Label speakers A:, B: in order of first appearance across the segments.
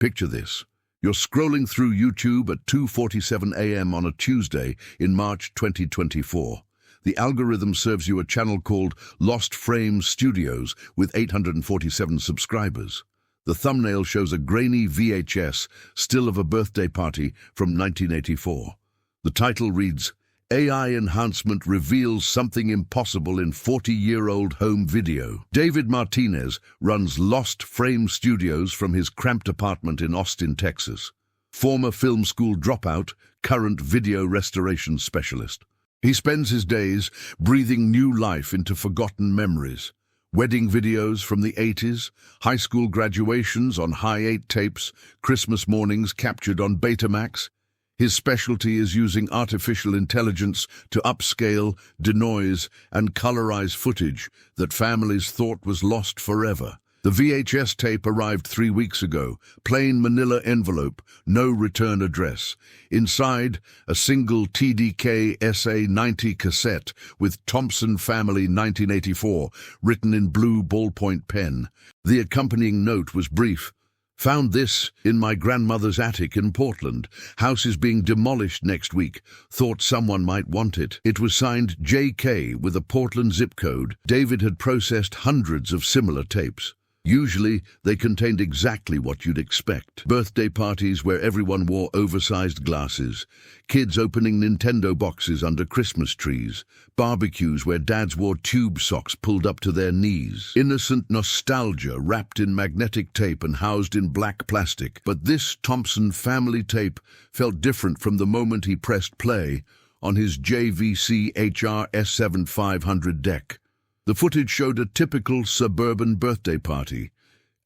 A: Picture this. You're scrolling through YouTube at 2:47 a.m. on a Tuesday in March 2024. The algorithm serves you a channel called Lost Frame Studios with 847 subscribers. The thumbnail shows a grainy VHS still of a birthday party from 1984. The title reads, AI enhancement reveals something impossible in 40-year-old home video. David Martinez runs Lost Frame Studios from his cramped apartment in Austin, Texas. Former film school dropout, current video restoration specialist. He spends his days breathing new life into forgotten memories. Wedding videos from the 80s, high school graduations on high-8 tapes, Christmas mornings captured on Betamax. His specialty is using artificial intelligence to upscale, denoise, and colorize footage that families thought was lost forever. The VHS tape arrived 3 weeks ago, plain manila envelope, no return address. Inside, a single TDK SA-90 cassette with Thompson Family 1984 written in blue ballpoint pen. The accompanying note was brief. Found this in my grandmother's attic in Portland. House is being demolished next week. Thought someone might want it. It was signed JK with a Portland zip code. David had processed hundreds of similar tapes. Usually, they contained exactly what you'd expect. Birthday parties where everyone wore oversized glasses, kids opening Nintendo boxes under Christmas trees, barbecues where dads wore tube socks pulled up to their knees. Innocent nostalgia wrapped in magnetic tape and housed in black plastic. But this Thompson family tape felt different from the moment he pressed play on his JVC HR S7500 deck. The footage showed a typical suburban birthday party,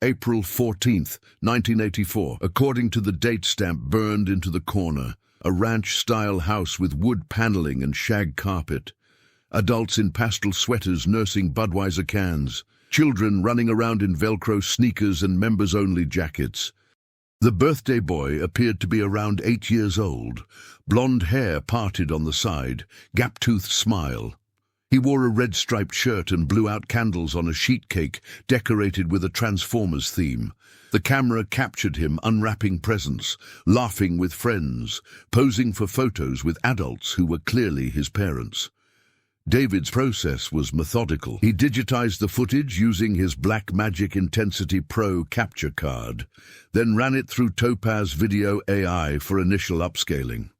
A: April 14th, 1984, according to the date stamp burned into the corner, a ranch-style house with wood paneling and shag carpet, adults in pastel sweaters nursing Budweiser cans, children running around in Velcro sneakers and members-only jackets. The birthday boy appeared to be around 8 years old, blonde hair parted on the side, gap-toothed smile. He wore a red striped shirt and blew out candles on a sheet cake decorated with a Transformers theme. The camera captured him unwrapping presents, laughing with friends, posing for photos with adults who were clearly his parents. David's process was methodical. He digitized the footage using his Blackmagic Intensity Pro capture card, then ran it through Topaz Video AI for initial upscaling.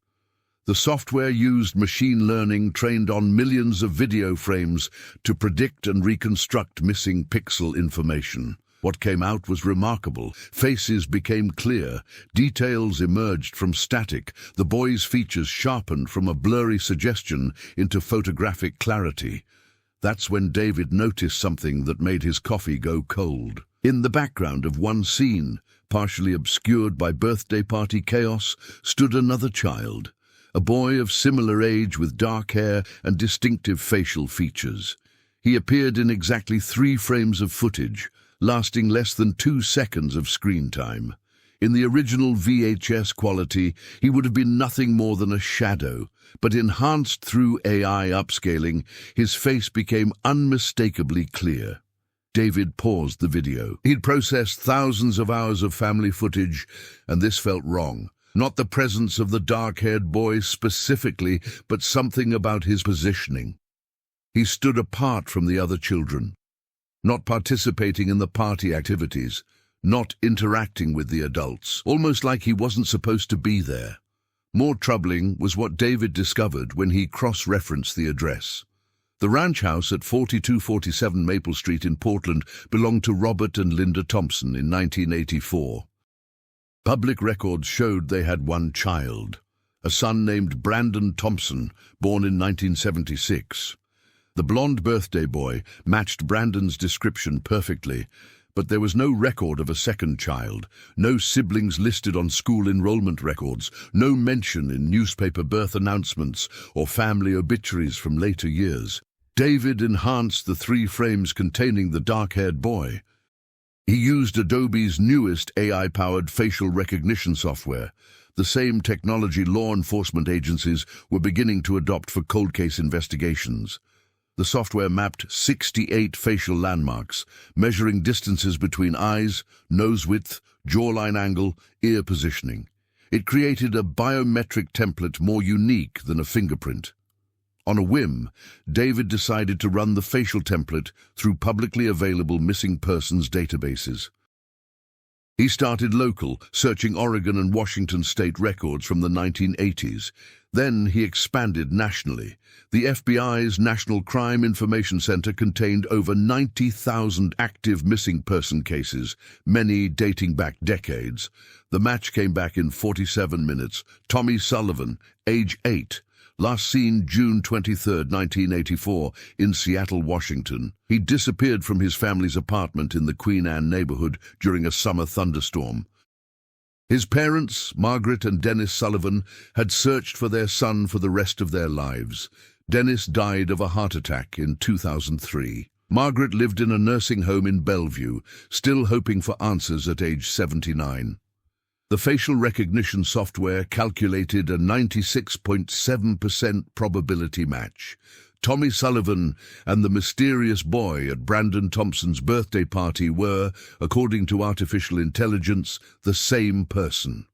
A: The software used machine learning trained on millions of video frames to predict and reconstruct missing pixel information. What came out was remarkable. Faces became clear, details emerged from static, the boy's features sharpened from a blurry suggestion into photographic clarity. That's when David noticed something that made his coffee go cold. In the background of one scene, partially obscured by birthday party chaos, stood another child. A boy of similar age with dark hair and distinctive facial features. He appeared in exactly 3 frames of footage, lasting less than 2 seconds of screen time. In the original VHS quality, he would have been nothing more than a shadow, but enhanced through AI upscaling, his face became unmistakably clear. David paused the video. He'd processed thousands of hours of family footage, and this felt wrong. Not the presence of the dark-haired boy specifically, but something about his positioning. He stood apart from the other children, not participating in the party activities, not interacting with the adults, almost like he wasn't supposed to be there. More troubling was what David discovered when he cross-referenced the address. The ranch house at 4247 Maple Street in Portland belonged to Robert and Linda Thompson in 1984. Public records showed they had one child, a son named Brandon Thompson, born in 1976. The blonde birthday boy matched Brandon's description perfectly, but there was no record of a second child, no siblings listed on school enrollment records, no mention in newspaper birth announcements or family obituaries from later years. David enhanced the 3 frames containing the dark-haired boy. He used Adobe's newest AI-powered facial recognition software, the same technology law enforcement agencies were beginning to adopt for cold case investigations. The software mapped 68 facial landmarks, measuring distances between eyes, nose width, jawline angle, ear positioning. It created a biometric template more unique than a fingerprint. On a whim, David decided to run the facial template through publicly available missing persons databases. He started local, searching Oregon and Washington state records from the 1980s. Then he expanded nationally. The FBI's National Crime Information Center contained over 90,000 active missing person cases, many dating back decades. The match came back in 47 minutes. Tommy Sullivan, age 8, last seen June 23, 1984, in Seattle, Washington. He disappeared from his family's apartment in the Queen Anne neighborhood during a summer thunderstorm. His parents, Margaret and Dennis Sullivan, had searched for their son for the rest of their lives. Dennis died of a heart attack in 2003. Margaret lived in a nursing home in Bellevue, still hoping for answers at age 79. The facial recognition software calculated a 96.7% probability match. Tommy Sullivan and the mysterious boy at Brandon Thompson's birthday party were, according to artificial intelligence, the same person.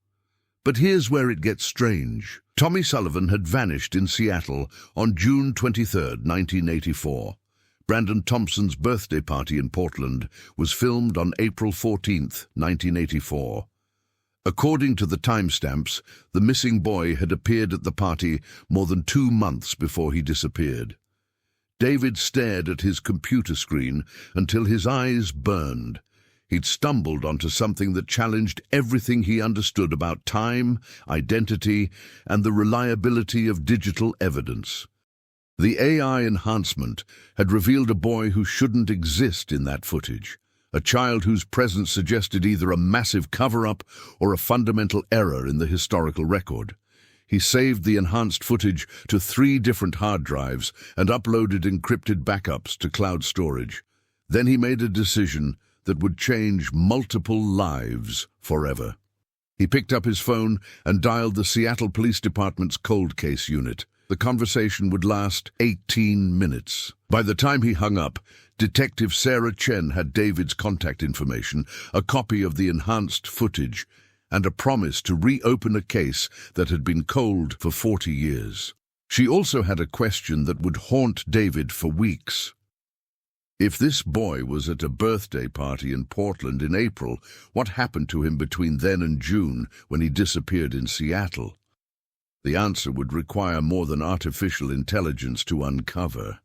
A: But here's where it gets strange. Tommy Sullivan had vanished in Seattle on June 23, 1984. Brandon Thompson's birthday party in Portland was filmed on April 14, 1984. According to the timestamps, the missing boy had appeared at the party more than 2 months before he disappeared. David stared at his computer screen until his eyes burned. He'd stumbled onto something that challenged everything he understood about time, identity, and the reliability of digital evidence. The AI enhancement had revealed a boy who shouldn't exist in that footage. A child whose presence suggested either a massive cover-up or a fundamental error in the historical record. He saved the enhanced footage to 3 different hard drives and uploaded encrypted backups to cloud storage. Then he made a decision that would change multiple lives forever. He picked up his phone and dialed the Seattle Police Department's cold case unit. The conversation would last 18 minutes. By the time he hung up, Detective Sarah Chen had David's contact information, a copy of the enhanced footage, and a promise to reopen a case that had been cold for 40 years. She also had a question that would haunt David for weeks. If this boy was at a birthday party in Portland in April, what happened to him between then and June when he disappeared in Seattle? The answer would require more than artificial intelligence to uncover.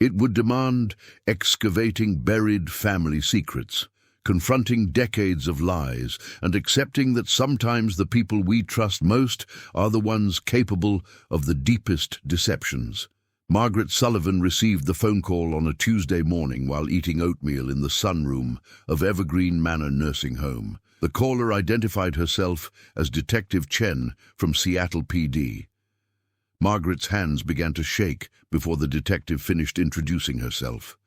A: It would demand excavating buried family secrets, confronting decades of lies, and accepting that sometimes the people we trust most are the ones capable of the deepest deceptions. Margaret Sullivan received the phone call on a Tuesday morning while eating oatmeal in the sunroom of Evergreen Manor Nursing Home. The caller identified herself as Detective Chen from Seattle PD. Margaret's hands began to shake before the detective finished introducing herself.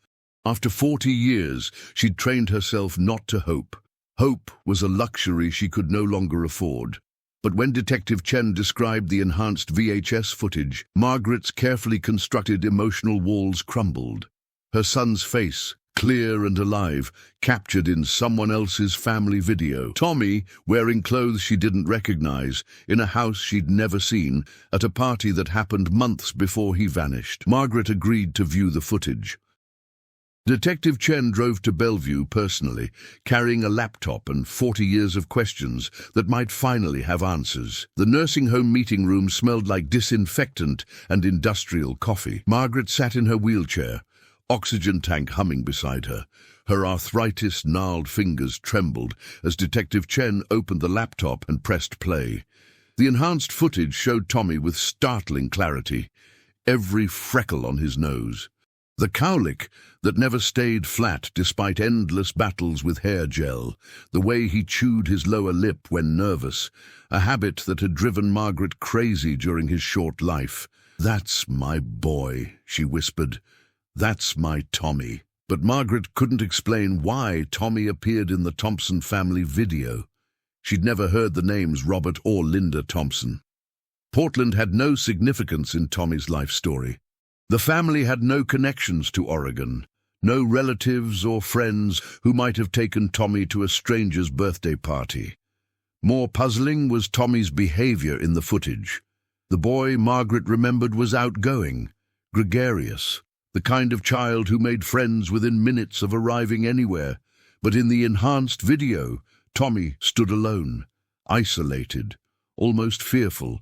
A: After 40 years, she'd trained herself not to hope. Hope was a luxury she could no longer afford. But when Detective Chen described the enhanced VHS footage, Margaret's carefully constructed emotional walls crumbled. Her son's face, clear and alive, captured in someone else's family video. Tommy, wearing clothes she didn't recognize, in a house she'd never seen, at a party that happened months before he vanished. Margaret agreed to view the footage. Detective Chen drove to Bellevue personally, carrying a laptop and 40 years of questions that might finally have answers. The nursing home meeting room smelled like disinfectant and industrial coffee. Margaret sat in her wheelchair, oxygen tank humming beside her. Her arthritis-gnarled fingers trembled as Detective Chen opened the laptop and pressed play. The enhanced footage showed Tommy with startling clarity, every freckle on his nose. The cowlick that never stayed flat despite endless battles with hair gel, the way he chewed his lower lip when nervous, a habit that had driven Margaret crazy during his short life. "That's my boy," she whispered. "That's my Tommy." But Margaret couldn't explain why Tommy appeared in the Thompson family video. She'd never heard the names Robert or Linda Thompson. Portland had no significance in Tommy's life story. The family had no connections to Oregon, no relatives or friends who might have taken Tommy to a stranger's birthday party. More puzzling was Tommy's behavior in the footage. The boy Margaret remembered was outgoing, gregarious, the kind of child who made friends within minutes of arriving anywhere. But in the enhanced video, Tommy stood alone, isolated, almost fearful.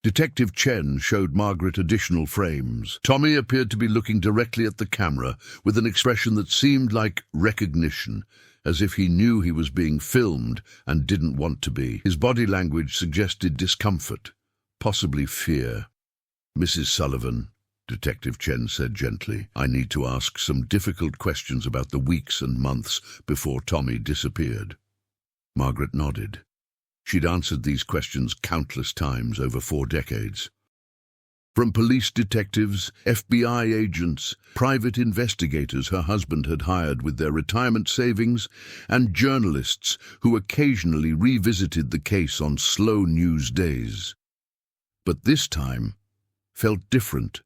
A: Detective Chen showed Margaret additional frames. Tommy appeared to be looking directly at the camera with an expression that seemed like recognition, as if he knew he was being filmed and didn't want to be. His body language suggested discomfort, possibly fear. "Mrs. Sullivan," Detective Chen said gently, "I need to ask some difficult questions about the weeks and months before Tommy disappeared." Margaret nodded. She'd answered these questions countless times over 4 decades. From police detectives, FBI agents, private investigators her husband had hired with their retirement savings, and journalists who occasionally revisited the case on slow news days. But this time felt different.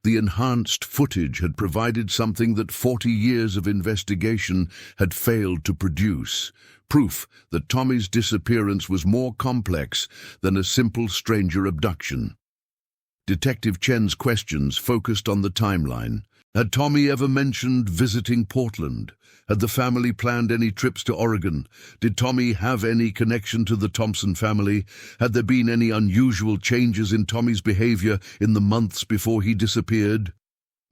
A: The enhanced footage had provided something that 40 years of investigation had failed to produce, proof that Tommy's disappearance was more complex than a simple stranger abduction. Detective Chen's questions focused on the timeline. Had Tommy ever mentioned visiting Portland? Had the family planned any trips to Oregon? Did Tommy have any connection to the Thompson family? Had there been any unusual changes in Tommy's behavior in the months before he disappeared?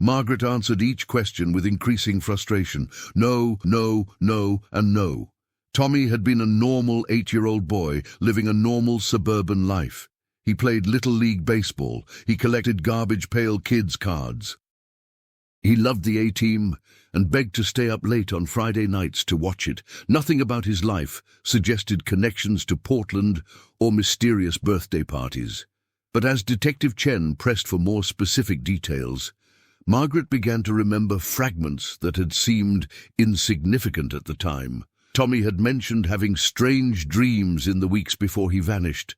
A: Margaret answered each question with increasing frustration. No, no, no, and no. Tommy had been a normal 8-year-old boy living a normal suburban life. He played Little League baseball. He collected garbage pail kids cards. He loved the A-team and begged to stay up late on Friday nights to watch it. Nothing about his life suggested connections to Portland or mysterious birthday parties. But as Detective Chen pressed for more specific details, Margaret began to remember fragments that had seemed insignificant at the time. Tommy had mentioned having strange dreams in the weeks before he vanished.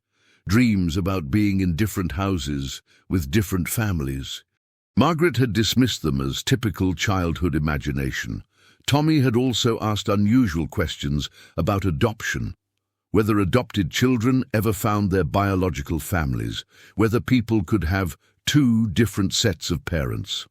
A: Dreams about being in different houses with different families. Margaret had dismissed them as typical childhood imagination. Tommy had also asked unusual questions about adoption, whether adopted children ever found their biological families, whether people could have 2 different sets of parents.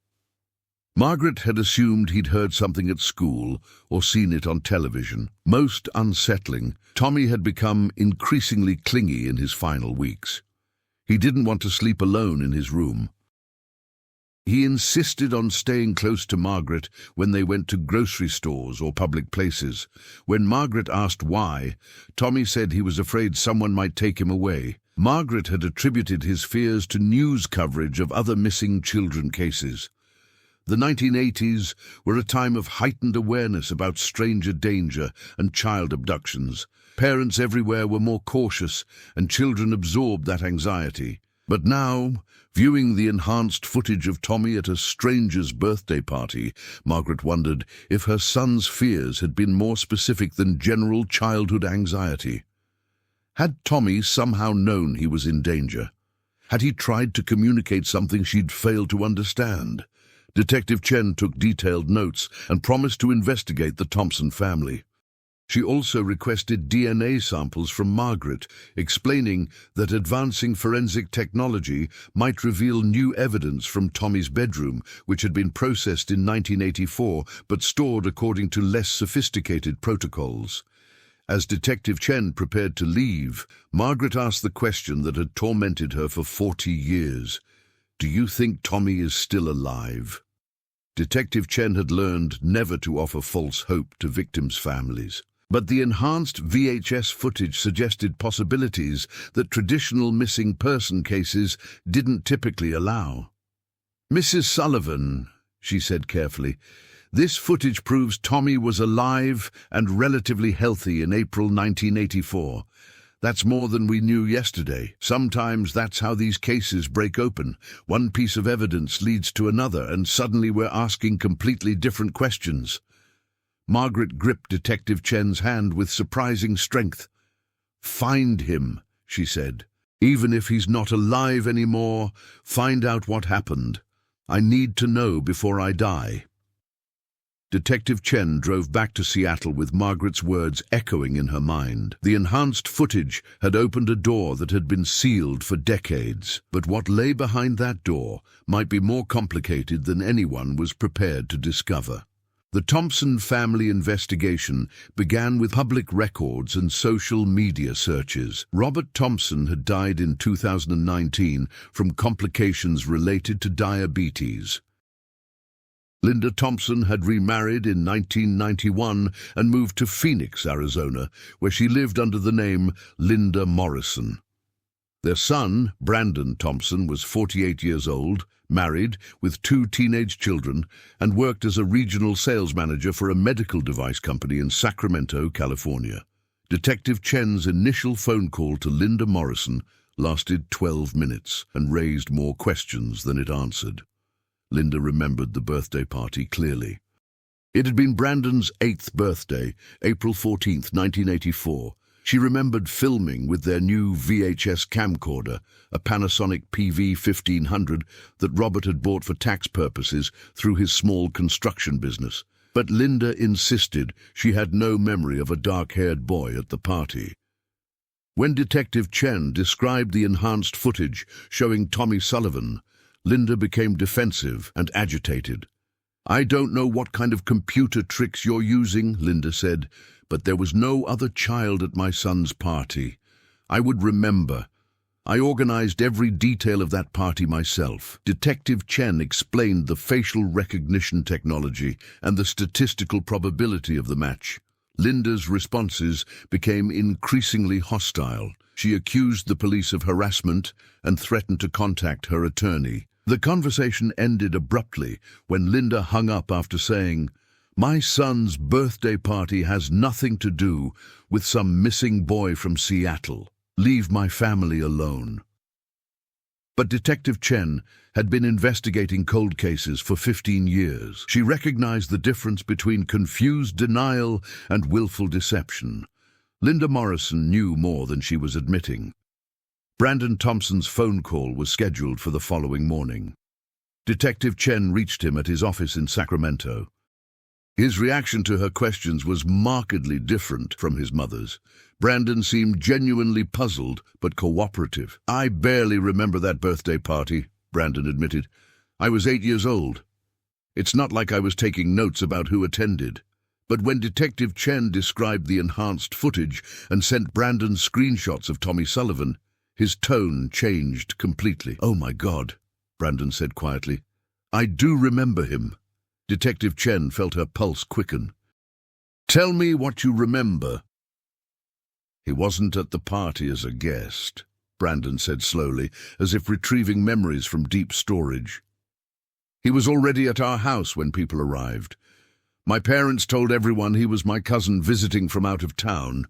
A: Margaret had assumed he'd heard something at school or seen it on television. Most unsettling, Tommy had become increasingly clingy in his final weeks. He didn't want to sleep alone in his room. He insisted on staying close to Margaret when they went to grocery stores or public places. When Margaret asked why, Tommy said he was afraid someone might take him away. Margaret had attributed his fears to news coverage of other missing children cases. The 1980s were a time of heightened awareness about stranger danger and child abductions. Parents everywhere were more cautious, and children absorbed that anxiety. But now, viewing the enhanced footage of Tommy at a stranger's birthday party, Margaret wondered if her son's fears had been more specific than general childhood anxiety. Had Tommy somehow known he was in danger? Had he tried to communicate something she'd failed to understand? Detective Chen took detailed notes and promised to investigate the Thompson family. She also requested DNA samples from Margaret, explaining that advancing forensic technology might reveal new evidence from Tommy's bedroom, which had been processed in 1984 but stored according to less sophisticated protocols. As Detective Chen prepared to leave, Margaret asked the question that had tormented her for 40 years. "Do you think Tommy is still alive?" Detective Chen had learned never to offer false hope to victims' families. But the enhanced VHS footage suggested possibilities that traditional missing person cases didn't typically allow. "Mrs. Sullivan," she said carefully, "this footage proves Tommy was alive and relatively healthy in April 1984. That's more than we knew yesterday. Sometimes that's how these cases break open. One piece of evidence leads to another, and suddenly we're asking completely different questions." Margaret gripped Detective Chen's hand with surprising strength. "Find him," she said. "Even if he's not alive anymore, find out what happened. I need to know before I die." Detective Chen drove back to Seattle with Margaret's words echoing in her mind. The enhanced footage had opened a door that had been sealed for decades, but what lay behind that door might be more complicated than anyone was prepared to discover. The Thompson family investigation began with public records and social media searches. Robert Thompson had died in 2019 from complications related to diabetes. Linda Thompson had remarried in 1991 and moved to Phoenix, Arizona, where she lived under the name Linda Morrison. Their son, Brandon Thompson, was 48 years old, married, with 2 teenage children, and worked as a regional sales manager for a medical device company in Sacramento, California. Detective Chen's initial phone call to Linda Morrison lasted 12 minutes and raised more questions than it answered. Linda remembered the birthday party clearly. It had been Brandon's 8th birthday, April 14, 1984. She remembered filming with their new VHS camcorder, a Panasonic PV-1500 that Robert had bought for tax purposes through his small construction business. But Linda insisted she had no memory of a dark-haired boy at the party. When Detective Chen described the enhanced footage showing Tommy Sullivan, Linda became defensive and agitated. "I don't know what kind of computer tricks you're using," Linda said, "but there was no other child at my son's party. I would remember. I organized every detail of that party myself." Detective Chen explained the facial recognition technology and the statistical probability of the match. Linda's responses became increasingly hostile. She accused the police of harassment and threatened to contact her attorney. The conversation ended abruptly when Linda hung up after saying, "My son's birthday party has nothing to do with some missing boy from Seattle. Leave my family alone." But Detective Chen had been investigating cold cases for 15 years. She recognized the difference between confused denial and willful deception. Linda Morrison knew more than she was admitting. Brandon Thompson's phone call was scheduled for the following morning. Detective Chen reached him at his office in Sacramento. His reaction to her questions was markedly different from his mother's. Brandon seemed genuinely puzzled but cooperative. "I barely remember that birthday party," Brandon admitted. "I was 8 years old. It's not like I was taking notes about who attended." But when Detective Chen described the enhanced footage and sent Brandon screenshots of Tommy Sullivan, his tone changed completely. "Oh my God," Brandon said quietly. "I do remember him." Detective Chen felt her pulse quicken. "Tell me what you remember." "He wasn't at the party as a guest," Brandon said slowly, as if retrieving memories from deep storage. "He was already at our house when people arrived. My parents told everyone he was my cousin visiting from out of town.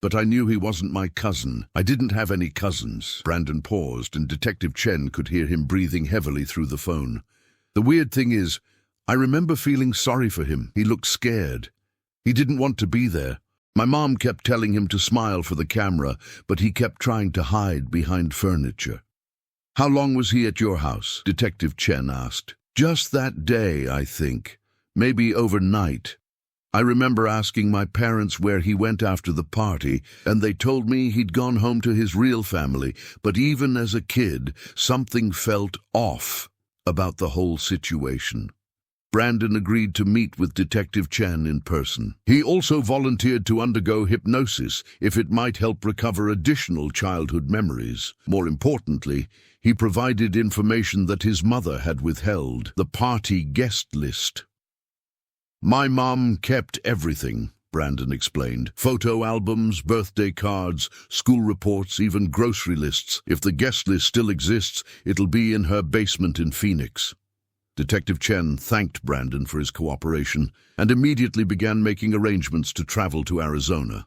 A: But I knew he wasn't my cousin. I didn't have any cousins." Brandon paused, and Detective Chen could hear him breathing heavily through the phone. "The weird thing is, I remember feeling sorry for him. He looked scared. He didn't want to be there. My mom kept telling him to smile for the camera, but he kept trying to hide behind furniture." "How long was he at your house?" Detective Chen asked. "Just that day, I think. Maybe overnight. I remember asking my parents where he went after the party, and they told me he'd gone home to his real family, but even as a kid, something felt off about the whole situation." Brandon agreed to meet with Detective Chen in person. He also volunteered to undergo hypnosis if it might help recover additional childhood memories. More importantly, he provided information that his mother had withheld, the party guest list. "My mom kept everything," Brandon explained. "Photo albums, birthday cards, school reports, even grocery lists. If the guest list still exists, it'll be in her basement in Phoenix." Detective Chen thanked Brandon for his cooperation and immediately began making arrangements to travel to Arizona.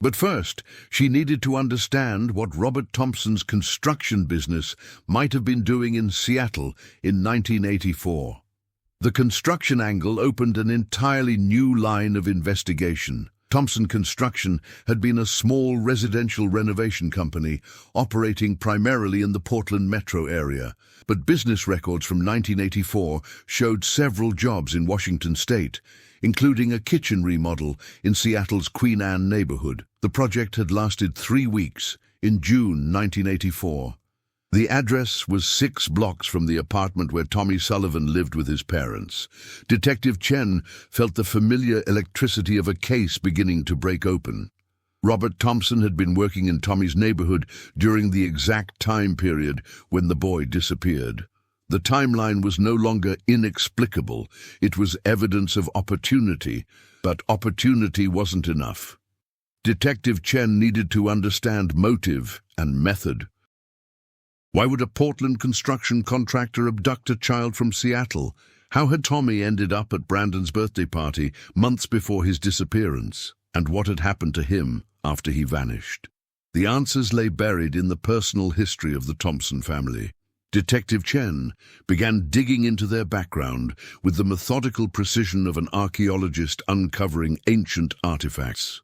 A: But first, she needed to understand what Robert Thompson's construction business might have been doing in Seattle in 1984. The construction angle opened an entirely new line of investigation. Thompson Construction had been a small residential renovation company operating primarily in the Portland metro area, but business records from 1984 showed several jobs in Washington state, including a kitchen remodel in Seattle's Queen Anne neighborhood. The project had lasted 3 weeks in June 1984. The address was 6 blocks from the apartment where Tommy Sullivan lived with his parents. Detective Chen felt the familiar electricity of a case beginning to break open. Robert Thompson had been working in Tommy's neighborhood during the exact time period when the boy disappeared. The timeline was no longer inexplicable. It was evidence of opportunity, but opportunity wasn't enough. Detective Chen needed to understand motive and method. Why would a Portland construction contractor abduct a child from Seattle? How had Tommy ended up at Brandon's birthday party months before his disappearance? And what had happened to him after he vanished? The answers lay buried in the personal history of the Thompson family. Detective Chen began digging into their background with the methodical precision of an archaeologist uncovering ancient artifacts.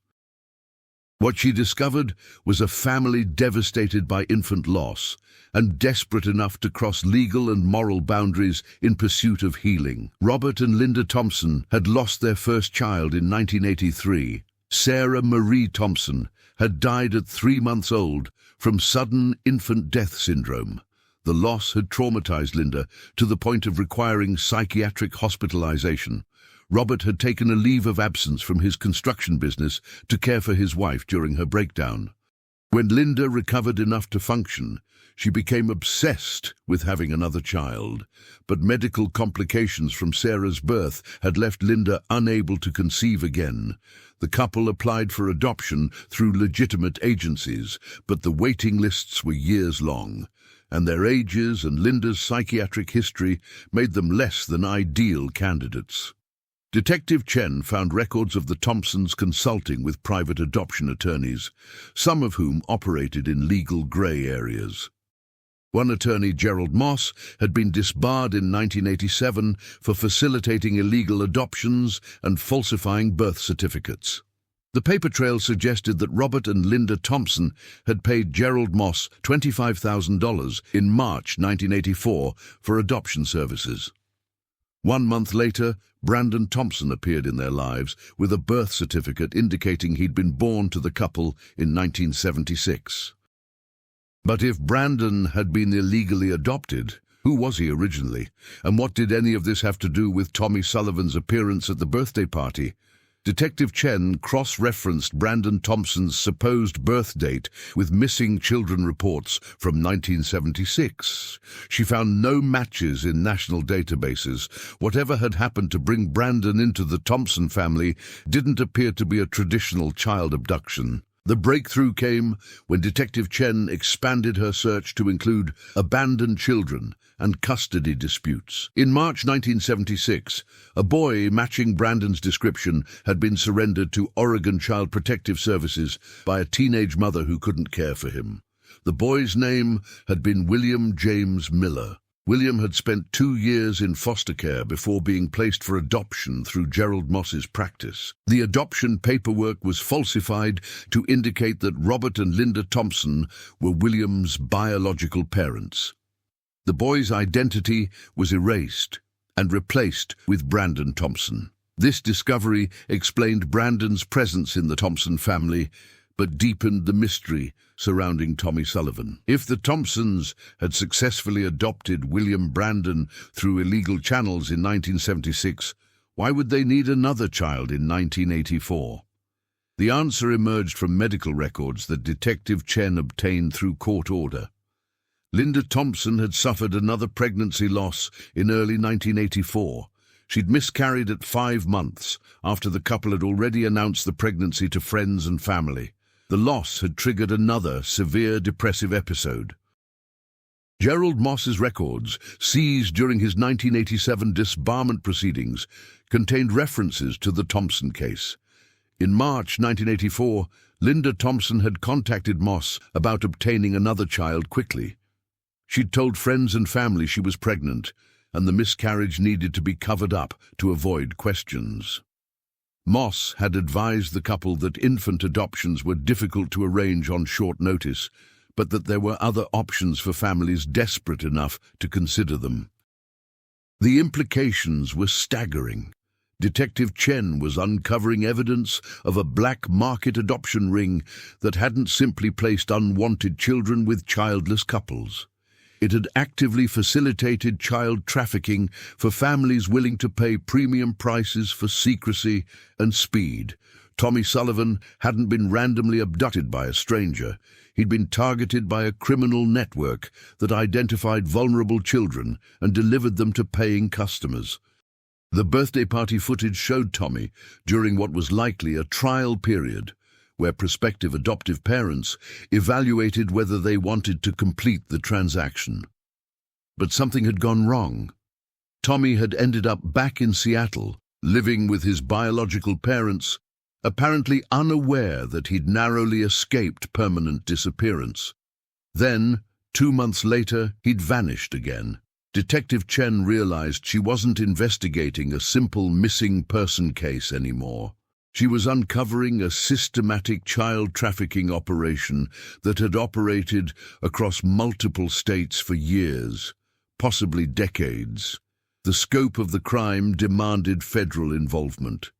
A: What she discovered was a family devastated by infant loss and desperate enough to cross legal and moral boundaries in pursuit of healing. Robert and Linda Thompson had lost their first child in 1983. Sarah Marie Thompson had died at 3 months old from sudden infant death syndrome. The loss had traumatized Linda to the point of requiring psychiatric hospitalization. Robert had taken a leave of absence from his construction business to care for his wife during her breakdown. When Linda recovered enough to function, she became obsessed with having another child. But medical complications from Sarah's birth had left Linda unable to conceive again. The couple applied for adoption through legitimate agencies, but the waiting lists were years long, and their ages and Linda's psychiatric history made them less than ideal candidates. Detective Chen found records of the Thompsons consulting with private adoption attorneys, some of whom operated in legal grey areas. One attorney, Gerald Moss, had been disbarred in 1987 for facilitating illegal adoptions and falsifying birth certificates. The paper trail suggested that Robert and Linda Thompson had paid Gerald Moss $25,000 in March 1984 for adoption services. 1 month later, Brandon Thompson appeared in their lives with a birth certificate indicating he'd been born to the couple in 1976. But if Brandon had been illegally adopted, who was he originally? And what did any of this have to do with Tommy Sullivan's appearance at the birthday party? Detective Chen cross-referenced Brandon Thompson's supposed birth date with missing children reports from 1976. She found no matches in national databases. Whatever had happened to bring Brandon into the Thompson family didn't appear to be a traditional child abduction. The breakthrough came when Detective Chen expanded her search to include abandoned children and custody disputes. In March 1976, a boy matching Brandon's description had been surrendered to Oregon Child Protective Services by a teenage mother who couldn't care for him. The boy's name had been William James Miller. William had spent 2 years in foster care before being placed for adoption through Gerald Moss's practice. The adoption paperwork was falsified to indicate that Robert and Linda Thompson were William's biological parents. The boy's identity was erased and replaced with Brandon Thompson. This discovery explained Brandon's presence in the Thompson family, but deepened the mystery surrounding Tommy Sullivan. If the Thompsons had successfully adopted William Brandon through illegal channels in 1976, why would they need another child in 1984? The answer emerged from medical records that Detective Chen obtained through court order. Linda Thompson had suffered another pregnancy loss in early 1984. She'd miscarried at 5 months after the couple had already announced the pregnancy to friends and family. The loss had triggered another severe depressive episode. Gerald Moss's records, seized during his 1987 disbarment proceedings, contained references to the Thompson case. In March 1984, Linda Thompson had contacted Moss about obtaining another child quickly. She'd told friends and family she was pregnant, and the miscarriage needed to be covered up to avoid questions. Moss had advised the couple that infant adoptions were difficult to arrange on short notice, but that there were other options for families desperate enough to consider them. The implications were staggering. Detective Chen was uncovering evidence of a black market adoption ring that hadn't simply placed unwanted children with childless couples. It had actively facilitated child trafficking for families willing to pay premium prices for secrecy and speed. Tommy Sullivan hadn't been randomly abducted by a stranger. He'd been targeted by a criminal network that identified vulnerable children and delivered them to paying customers. The birthday party footage showed Tommy during what was likely a trial period, where prospective adoptive parents evaluated whether they wanted to complete the transaction. But something had gone wrong. Tommy had ended up back in Seattle, living with his biological parents, apparently unaware that he'd narrowly escaped permanent disappearance. Then, 2 months later, he'd vanished again. Detective Chen realized she wasn't investigating a simple missing person case anymore. She was uncovering a systematic child trafficking operation that had operated across multiple states for years, possibly decades. The scope of the crime demanded federal involvement.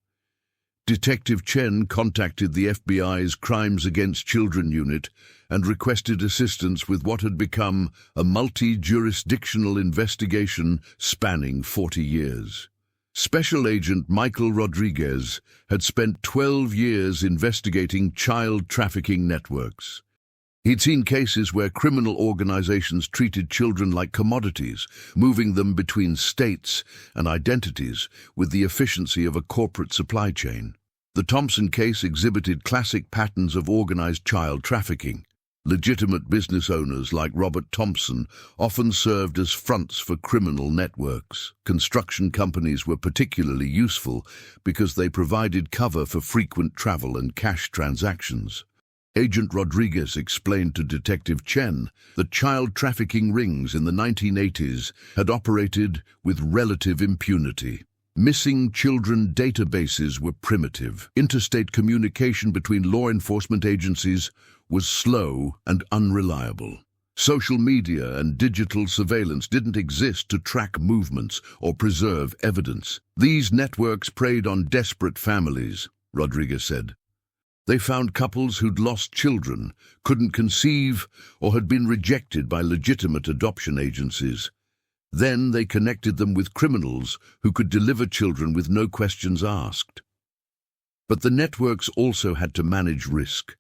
A: Detective Chen contacted the FBI's Crimes Against Children unit and requested assistance with what had become a multi-jurisdictional investigation spanning 40 years. Special Agent Michael Rodriguez had spent 12 years investigating child trafficking networks. He'd seen cases where criminal organizations treated children like commodities, moving them between states and identities with the efficiency of a corporate supply chain. The Thompson case exhibited classic patterns of organized child trafficking. Legitimate business owners like Robert Thompson often served as fronts for criminal networks. Construction companies were particularly useful because they provided cover for frequent travel and cash transactions. Agent Rodriguez explained to Detective Chen that child trafficking rings in the 1980s had operated with relative impunity. Missing children databases were primitive. Interstate communication between law enforcement agencies was slow and unreliable. Social media and digital surveillance didn't exist to track movements or preserve evidence. These networks preyed on desperate families, Rodriguez said. They found couples who'd lost children, couldn't conceive, or had been rejected by legitimate adoption agencies. Then they connected them with criminals who could deliver children with no questions asked. But the networks also had to manage risk.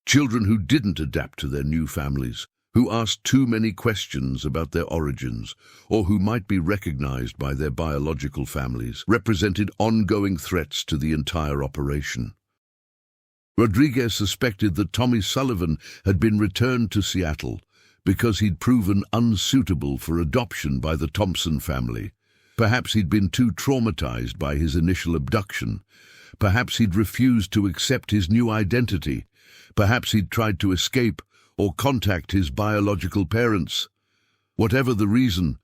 A: Children who didn't adapt to their new families, who asked too many questions about their origins, or who might be recognized by their biological families, represented ongoing threats to the entire operation. Rodriguez suspected that Tommy Sullivan had been returned to Seattle because he'd proven unsuitable for adoption by the Thompson family. Perhaps he'd been too traumatized by his initial abduction. Perhaps he'd refused to accept his new identity. Perhaps he'd tried to escape or contact his biological parents. Whatever the reason,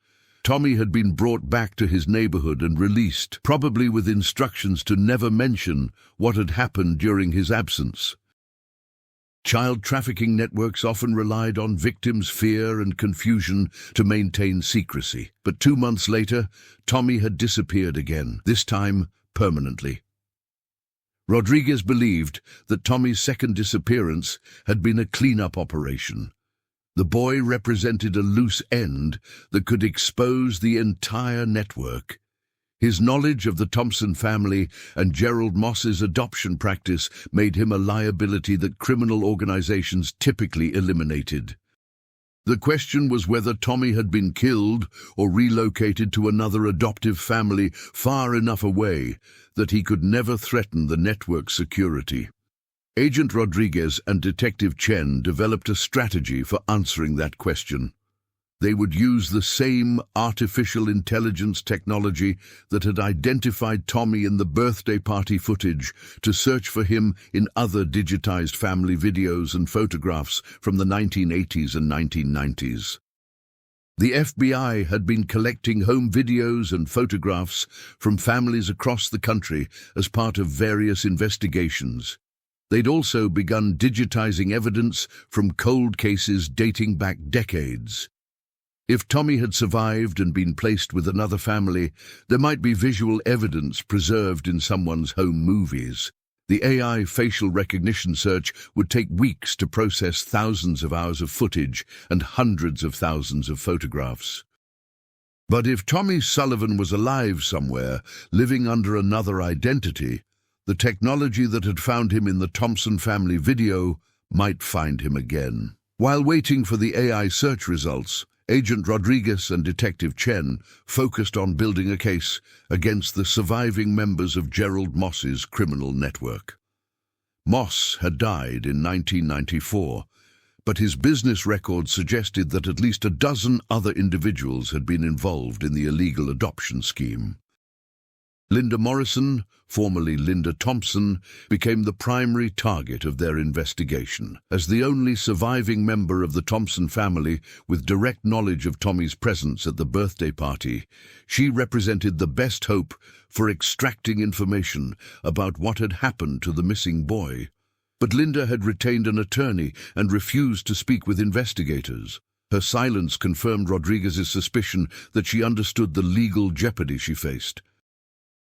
A: Tommy had been brought back to his neighborhood and released, probably with instructions to never mention what had happened during his absence. Child trafficking networks often relied on victims' fear and confusion to maintain secrecy. But 2 months later, Tommy had disappeared again, this time permanently. Rodriguez believed that Tommy's second disappearance had been a cleanup operation. The boy represented a loose end that could expose the entire network. His knowledge of the Thompson family and Gerald Moss's adoption practice made him a liability that criminal organizations typically eliminated. The question was whether Tommy had been killed or relocated to another adoptive family far enough away that he could never threaten the network's security. Agent Rodriguez and Detective Chen developed a strategy for answering that question. They would use the same artificial intelligence technology that had identified Tommy in the birthday party footage to search for him in other digitized family videos and photographs from the 1980s and 1990s. The FBI had been collecting home videos and photographs from families across the country as part of various investigations. They'd also begun digitizing evidence from cold cases dating back decades. If Tommy had survived and been placed with another family, there might be visual evidence preserved in someone's home movies. The AI facial recognition search would take weeks to process thousands of hours of footage and hundreds of thousands of photographs. But if Tommy Sullivan was alive somewhere, living under another identity, the technology that had found him in the Thompson family video might find him again. While waiting for the AI search results, Agent Rodriguez and Detective Chen focused on building a case against the surviving members of Gerald Moss's criminal network. Moss had died in 1994, but his business record suggested that at least a dozen other individuals had been involved in the illegal adoption scheme. Linda Morrison, formerly Linda Thompson, became the primary target of their investigation. As the only surviving member of the Thompson family with direct knowledge of Tommy's presence at the birthday party, she represented the best hope for extracting information about what had happened to the missing boy. But Linda had retained an attorney and refused to speak with investigators. Her silence confirmed Rodriguez's suspicion that she understood the legal jeopardy she faced.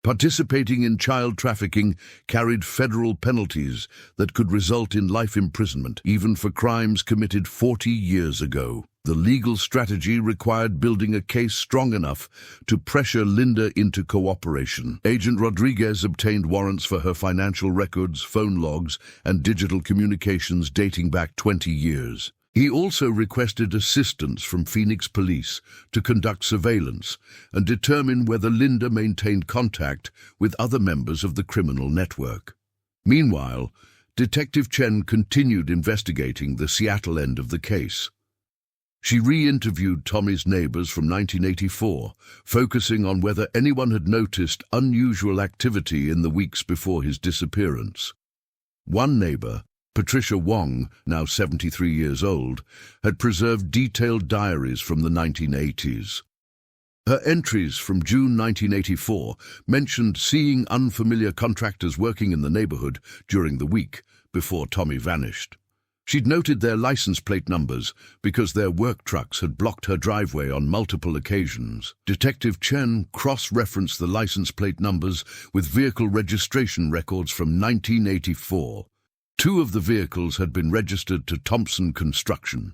A: Participating in child trafficking carried federal penalties that could result in life imprisonment, even for crimes committed 40 years ago. The legal strategy required building a case strong enough to pressure Linda into cooperation. Agent Rodriguez obtained warrants for her financial records, phone logs, and digital communications dating back 20 years. He also requested assistance from Phoenix police to conduct surveillance and determine whether Linda maintained contact with other members of the criminal network. Meanwhile, Detective Chen continued investigating the Seattle end of the case. She re-interviewed Tommy's neighbors from 1984, focusing on whether anyone had noticed unusual activity in the weeks before his disappearance. One neighbor, Patricia Wong, now 73 years old, had preserved detailed diaries from the 1980s. Her entries from June 1984 mentioned seeing unfamiliar contractors working in the neighborhood during the week before Tommy vanished. She'd noted their license plate numbers because their work trucks had blocked her driveway on multiple occasions. Detective Chen cross-referenced the license plate numbers with vehicle registration records from 1984. 2 of the vehicles had been registered to Thompson Construction.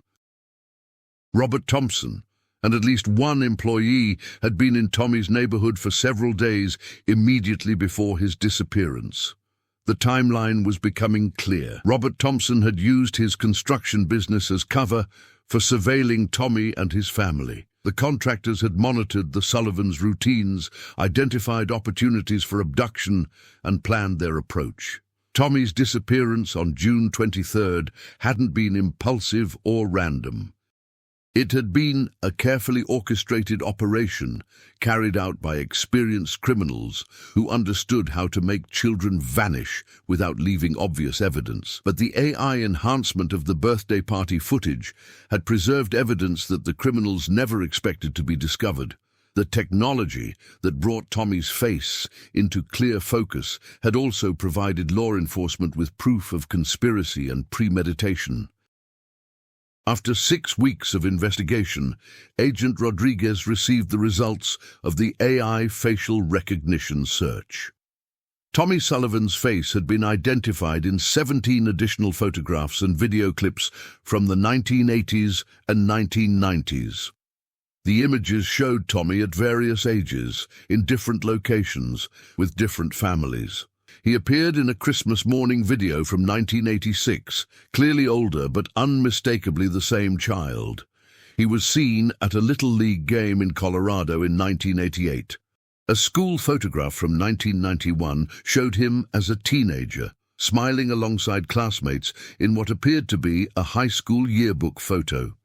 A: Robert Thompson and at least one employee had been in Tommy's neighborhood for several days immediately before his disappearance. The timeline was becoming clear. Robert Thompson had used his construction business as cover for surveilling Tommy and his family. The contractors had monitored the Sullivans' routines, identified opportunities for abduction, and planned their approach. Tommy's disappearance on June 23rd hadn't been impulsive or random. It had been a carefully orchestrated operation carried out by experienced criminals who understood how to make children vanish without leaving obvious evidence. But the AI enhancement of the birthday party footage had preserved evidence that the criminals never expected to be discovered. The technology that brought Tommy's face into clear focus had also provided law enforcement with proof of conspiracy and premeditation. After 6 weeks of investigation, Agent Rodriguez received the results of the AI facial recognition search. Tommy Sullivan's face had been identified in 17 additional photographs and video clips from the 1980s and 1990s. The images showed Tommy at various ages, in different locations, with different families. He appeared in a Christmas morning video from 1986, clearly older but unmistakably the same child. He was seen at a Little League game in Colorado in 1988. A school photograph from 1991 showed him as a teenager, smiling alongside classmates in what appeared to be a high school yearbook photo.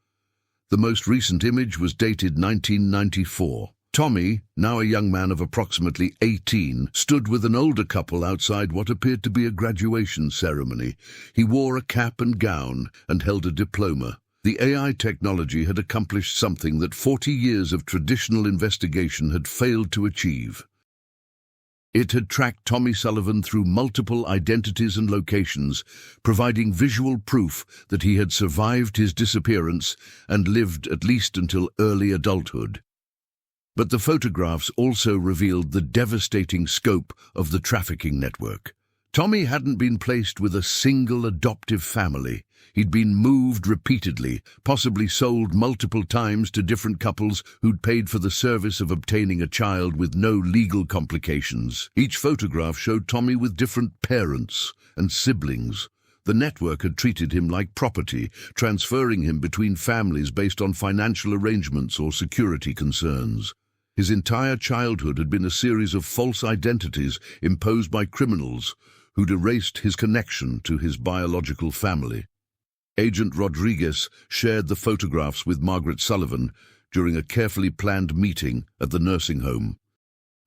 A: The most recent image was dated 1994. Tommy, now a young man of approximately 18, stood with an older couple outside what appeared to be a graduation ceremony. He wore a cap and gown and held a diploma. The AI technology had accomplished something that 40 years of traditional investigation had failed to achieve. It had tracked Tommy Sullivan through multiple identities and locations, providing visual proof that he had survived his disappearance and lived at least until early adulthood. But the photographs also revealed the devastating scope of the trafficking network. Tommy hadn't been placed with a single adoptive family. He'd been moved repeatedly, possibly sold multiple times to different couples who'd paid for the service of obtaining a child with no legal complications. Each photograph showed Tommy with different parents and siblings. The network had treated him like property, transferring him between families based on financial arrangements or security concerns. His entire childhood had been a series of false identities imposed by criminals who'd erased his connection to his biological family. Agent Rodriguez shared the photographs with Margaret Sullivan during a carefully planned meeting at the nursing home.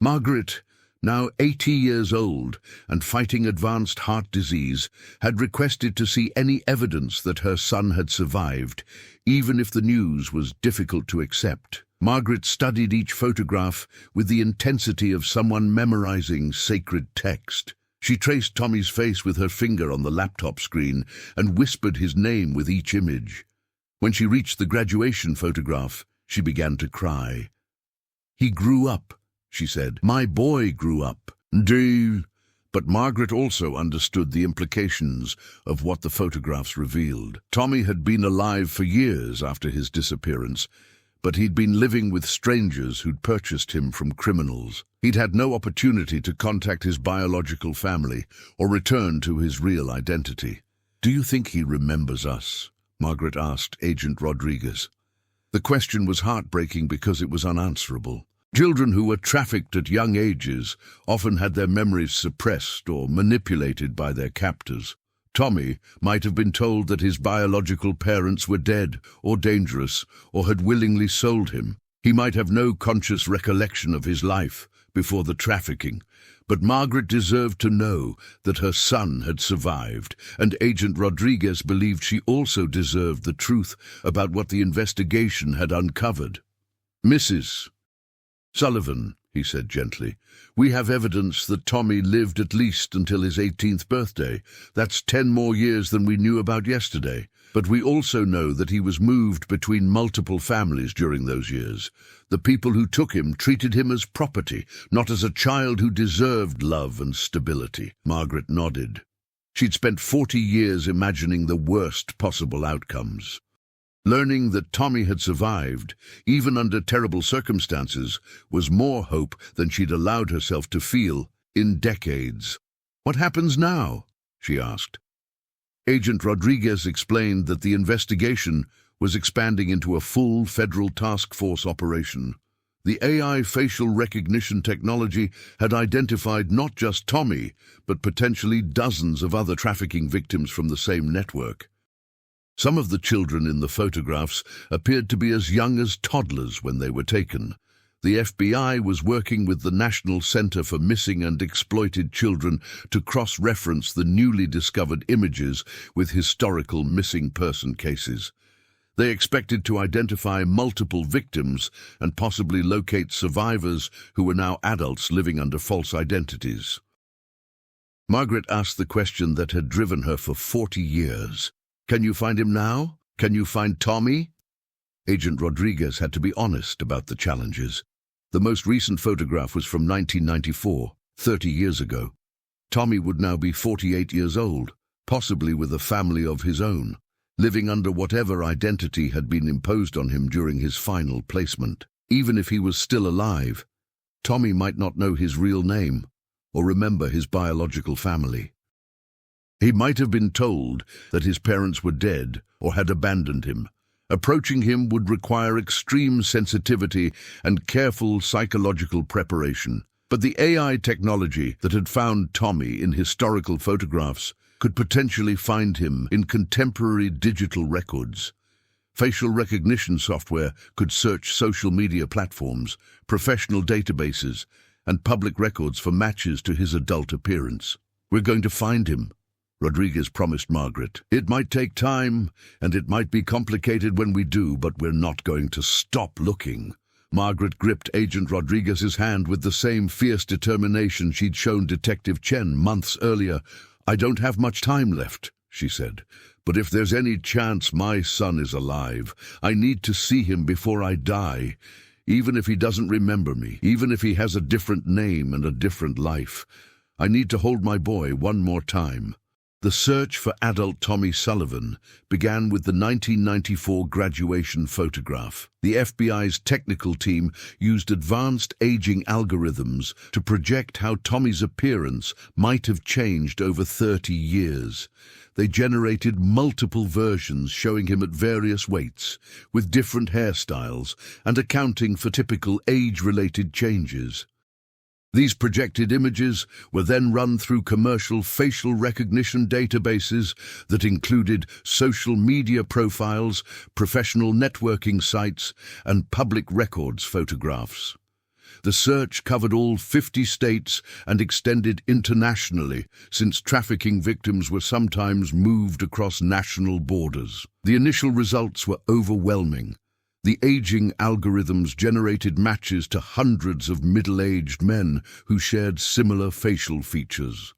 A: Margaret, now 80 years old and fighting advanced heart disease, had requested to see any evidence that her son had survived, even if the news was difficult to accept. Margaret studied each photograph with the intensity of someone memorizing sacred text. She traced Tommy's face with her finger on the laptop screen and whispered his name with each image. When she reached the graduation photograph, she began to cry. "He grew up," she said. "My boy grew up." But Margaret also understood the implications of what the photographs revealed. Tommy had been alive for years after his disappearance, but he'd been living with strangers who'd purchased him from criminals. He'd had no opportunity to contact his biological family or return to his real identity. "Do you think he remembers us?" Margaret asked Agent Rodriguez. The question was heartbreaking because it was unanswerable. Children who were trafficked at young ages often had their memories suppressed or manipulated by their captors. Tommy might have been told that his biological parents were dead or dangerous or had willingly sold him. He might have no conscious recollection of his life before the trafficking, but Margaret deserved to know that her son had survived, and Agent Rodriguez believed she also deserved the truth about what the investigation had uncovered. "Mrs. Sullivan," he said gently, "we have evidence that Tommy lived at least until his 18th birthday. That's 10 more years than we knew about yesterday. But we also know that he was moved between multiple families during those years. The people who took him treated him as property, not as a child who deserved love and stability." Margaret nodded. She'd spent 40 years imagining the worst possible outcomes. Learning that Tommy had survived, even under terrible circumstances, was more hope than she'd allowed herself to feel in decades. "What happens now?" she asked. Agent Rodriguez explained that the investigation was expanding into a full federal task force operation. The AI facial recognition technology had identified not just Tommy, but potentially dozens of other trafficking victims from the same network. Some of the children in the photographs appeared to be as young as toddlers when they were taken. The FBI was working with the National Center for Missing and Exploited Children to cross-reference the newly discovered images with historical missing person cases. They expected to identify multiple victims and possibly locate survivors who were now adults living under false identities. Margaret asked the question that had driven her for 40 years. "Can you find him now? Can you find Tommy?" Agent Rodriguez had to be honest about the challenges. The most recent photograph was from 1994, 30 years ago. Tommy would now be 48 years old, possibly with a family of his own, living under whatever identity had been imposed on him during his final placement. Even if he was still alive, Tommy might not know his real name or remember his biological family. He might have been told that his parents were dead or had abandoned him. Approaching him would require extreme sensitivity and careful psychological preparation. But the AI technology that had found Tommy in historical photographs could potentially find him in contemporary digital records. Facial recognition software could search social media platforms, professional databases, and public records for matches to his adult appearance. "We're going to find him," Rodriguez promised Margaret. "It might take time, and it might be complicated when we do, but we're not going to stop looking." Margaret gripped Agent Rodriguez's hand with the same fierce determination she'd shown Detective Chen months earlier. "I don't have much time left," she said, "but if there's any chance my son is alive, I need to see him before I die. Even if he doesn't remember me, even if he has a different name and a different life, I need to hold my boy one more time." The search for adult Tommy Sullivan began with the 1994 graduation photograph. The FBI's technical team used advanced aging algorithms to project how Tommy's appearance might have changed over 30 years. They generated multiple versions showing him at various weights, with different hairstyles, and accounting for typical age-related changes. These projected images were then run through commercial facial recognition databases that included social media profiles, professional networking sites, and public records photographs. The search covered all 50 states and extended internationally, since trafficking victims were sometimes moved across national borders. The initial results were overwhelming. The aging algorithms generated matches to hundreds of middle-aged men who shared similar facial features.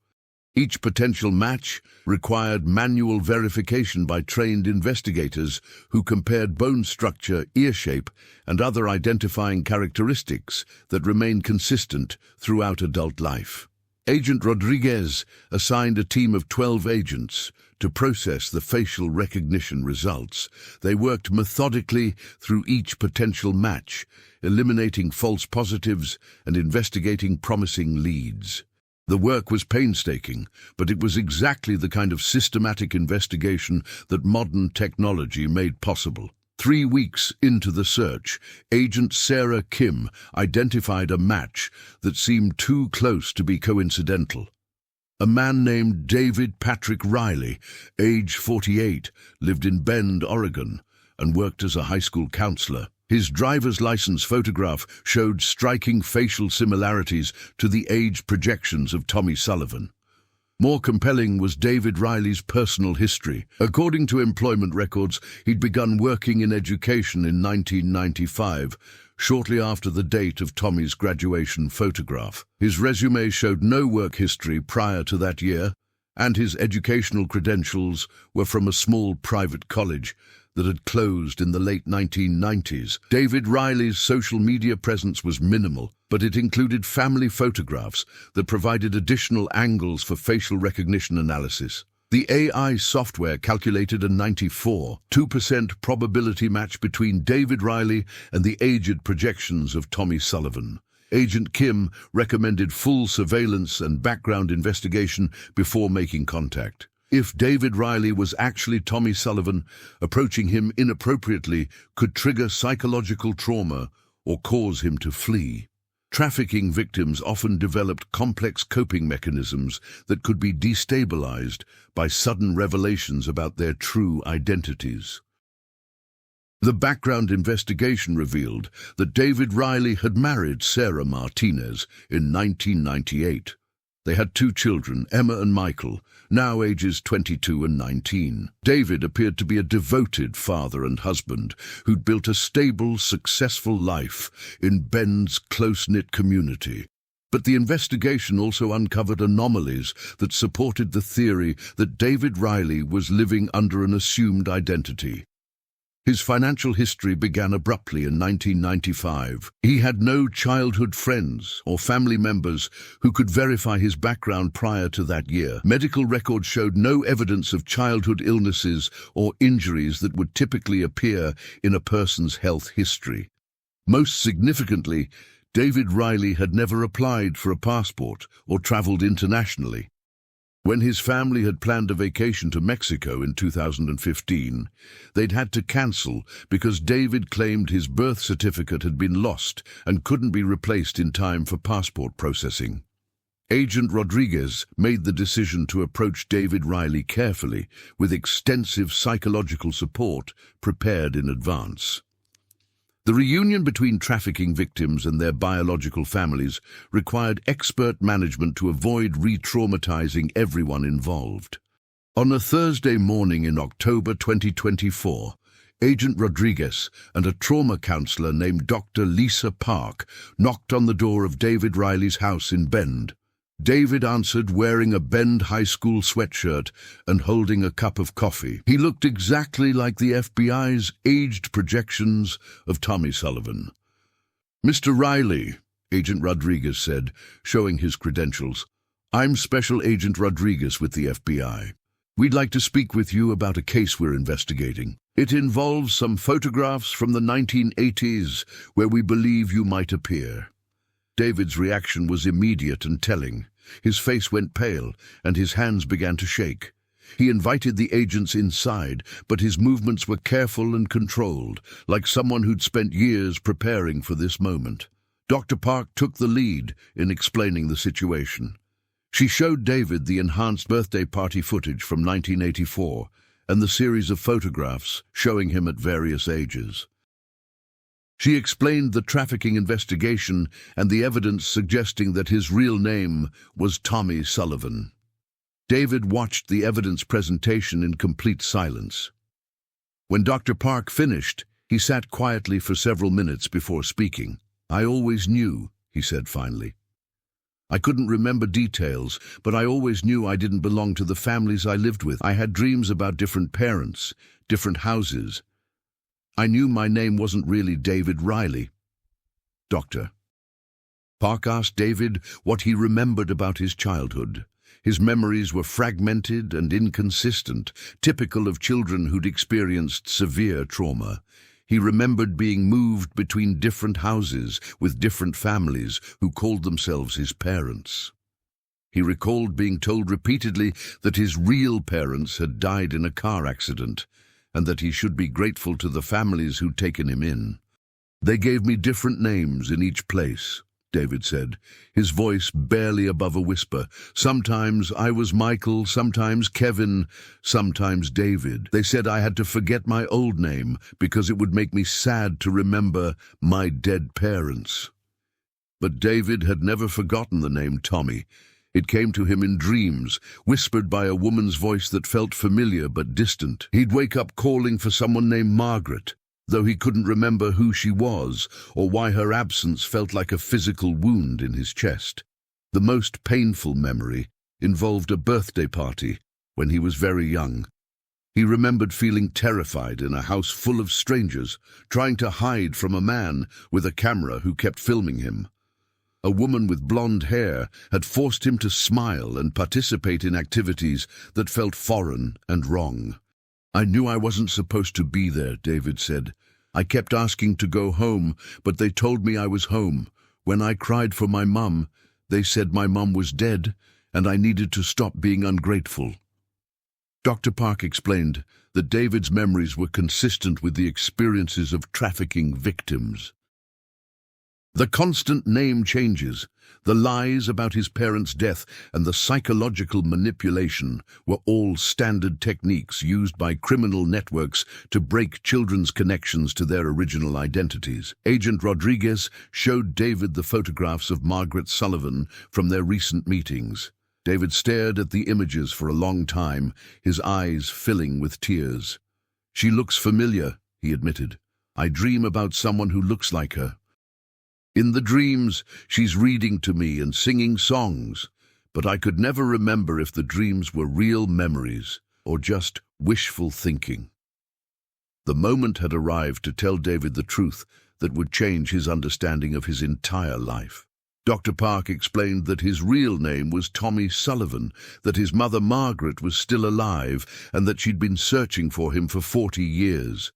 A: Each potential match required manual verification by trained investigators who compared bone structure, ear shape, and other identifying characteristics that remained consistent throughout adult life. Agent Rodriguez assigned a team of 12 agents to process the facial recognition results. They worked methodically through each potential match, eliminating false positives and investigating promising leads. The work was painstaking, but it was exactly the kind of systematic investigation that modern technology made possible. 3 weeks into the search, Agent Sarah Kim identified a match that seemed too close to be coincidental. A man named David Patrick Riley, age 48, lived in Bend, Oregon, and worked as a high school counselor. His driver's license photograph showed striking facial similarities to the age projections of Tommy Sullivan. More compelling was David Riley's personal history. According to employment records, he'd begun working in education in 1995, shortly after the date of Tommy's graduation photograph. His resume showed no work history prior to that year, and his educational credentials were from a small private college that had closed in the late 1990s. David Riley's social media presence was minimal, but it included family photographs that provided additional angles for facial recognition analysis. The AI software calculated a 94.2% probability match between David Riley and the aged projections of Tommy Sullivan. Agent Kim recommended full surveillance and background investigation before making contact. If David Riley was actually Tommy Sullivan, approaching him inappropriately could trigger psychological trauma or cause him to flee. Trafficking victims often developed complex coping mechanisms that could be destabilized by sudden revelations about their true identities. The background investigation revealed that David Riley had married Sarah Martinez in 1998. They had 2 children, Emma and Michael, now ages 22 and 19. David appeared to be a devoted father and husband who'd built a stable, successful life in Bend's close-knit community. But the investigation also uncovered anomalies that supported the theory that David Riley was living under an assumed identity. His financial history began abruptly in 1995. He had no childhood friends or family members who could verify his background prior to that year. Medical records showed no evidence of childhood illnesses or injuries that would typically appear in a person's health history. Most significantly, David Riley had never applied for a passport or traveled internationally. When his family had planned a vacation to Mexico in 2015, they'd had to cancel because David claimed his birth certificate had been lost and couldn't be replaced in time for passport processing. Agent Rodriguez made the decision to approach David Riley carefully, with extensive psychological support prepared in advance. The reunion between trafficking victims and their biological families required expert management to avoid re-traumatizing everyone involved. On a Thursday morning in October 2024, Agent Rodriguez and a trauma counselor named Dr. Lisa Park knocked on the door of David Riley's house in Bend. David answered wearing a Bend High School sweatshirt and holding a cup of coffee. He looked exactly like the FBI's aged projections of Tommy Sullivan. "Mr. Riley," Agent Rodriguez said, showing his credentials, "I'm Special Agent Rodriguez with the FBI. We'd like to speak with you about a case we're investigating. It involves some photographs from the 1980s where we believe you might appear." David's reaction was immediate and telling. His face went pale, and his hands began to shake. He invited the agents inside, but his movements were careful and controlled, like someone who'd spent years preparing for this moment. Dr. Park took the lead in explaining the situation. She showed David the enhanced birthday party footage from 1984 and the series of photographs showing him at various ages. She explained the trafficking investigation and the evidence suggesting that his real name was Tommy Sullivan. David watched the evidence presentation in complete silence. When Dr. Park finished, he sat quietly for several minutes before speaking. "I always knew," he said finally. "I couldn't remember details, but I always knew I didn't belong to the families I lived with. I had dreams about different parents, different houses. I knew my name wasn't really David Riley." Dr. Park asked David what he remembered about his childhood. His memories were fragmented and inconsistent, typical of children who'd experienced severe trauma. He remembered being moved between different houses with different families who called themselves his parents. He recalled being told repeatedly that his real parents had died in a car accident, and that he should be grateful to the families who'd taken him in. "They gave me different names in each place," David said, his voice barely above a whisper. "Sometimes I was Michael, sometimes Kevin, sometimes David. They said I had to forget my old name because it would make me sad to remember my dead parents." But David had never forgotten the name Tommy. It came to him in dreams, whispered by a woman's voice that felt familiar but distant. He'd wake up calling for someone named Margaret, though he couldn't remember who she was or why her absence felt like a physical wound in his chest. The most painful memory involved a birthday party when he was very young. He remembered feeling terrified in a house full of strangers, trying to hide from a man with a camera who kept filming him. A woman with blonde hair had forced him to smile and participate in activities that felt foreign and wrong. "I knew I wasn't supposed to be there," David said. "I kept asking to go home, but they told me I was home. When I cried for my mum, they said my mum was dead and I needed to stop being ungrateful." Dr. Park explained that David's memories were consistent with the experiences of trafficking victims. The constant name changes, the lies about his parents' death, and the psychological manipulation were all standard techniques used by criminal networks to break children's connections to their original identities. Agent Rodriguez showed David the photographs of Margaret Sullivan from their recent meetings. David stared at the images for a long time, his eyes filling with tears. "She looks familiar," he admitted. "I dream about someone who looks like her. In the dreams, she's reading to me and singing songs, but I could never remember if the dreams were real memories or just wishful thinking." The moment had arrived to tell David the truth that would change his understanding of his entire life. Dr. Park explained that his real name was Tommy Sullivan, that his mother Margaret was still alive, and that she'd been searching for him for 40 years.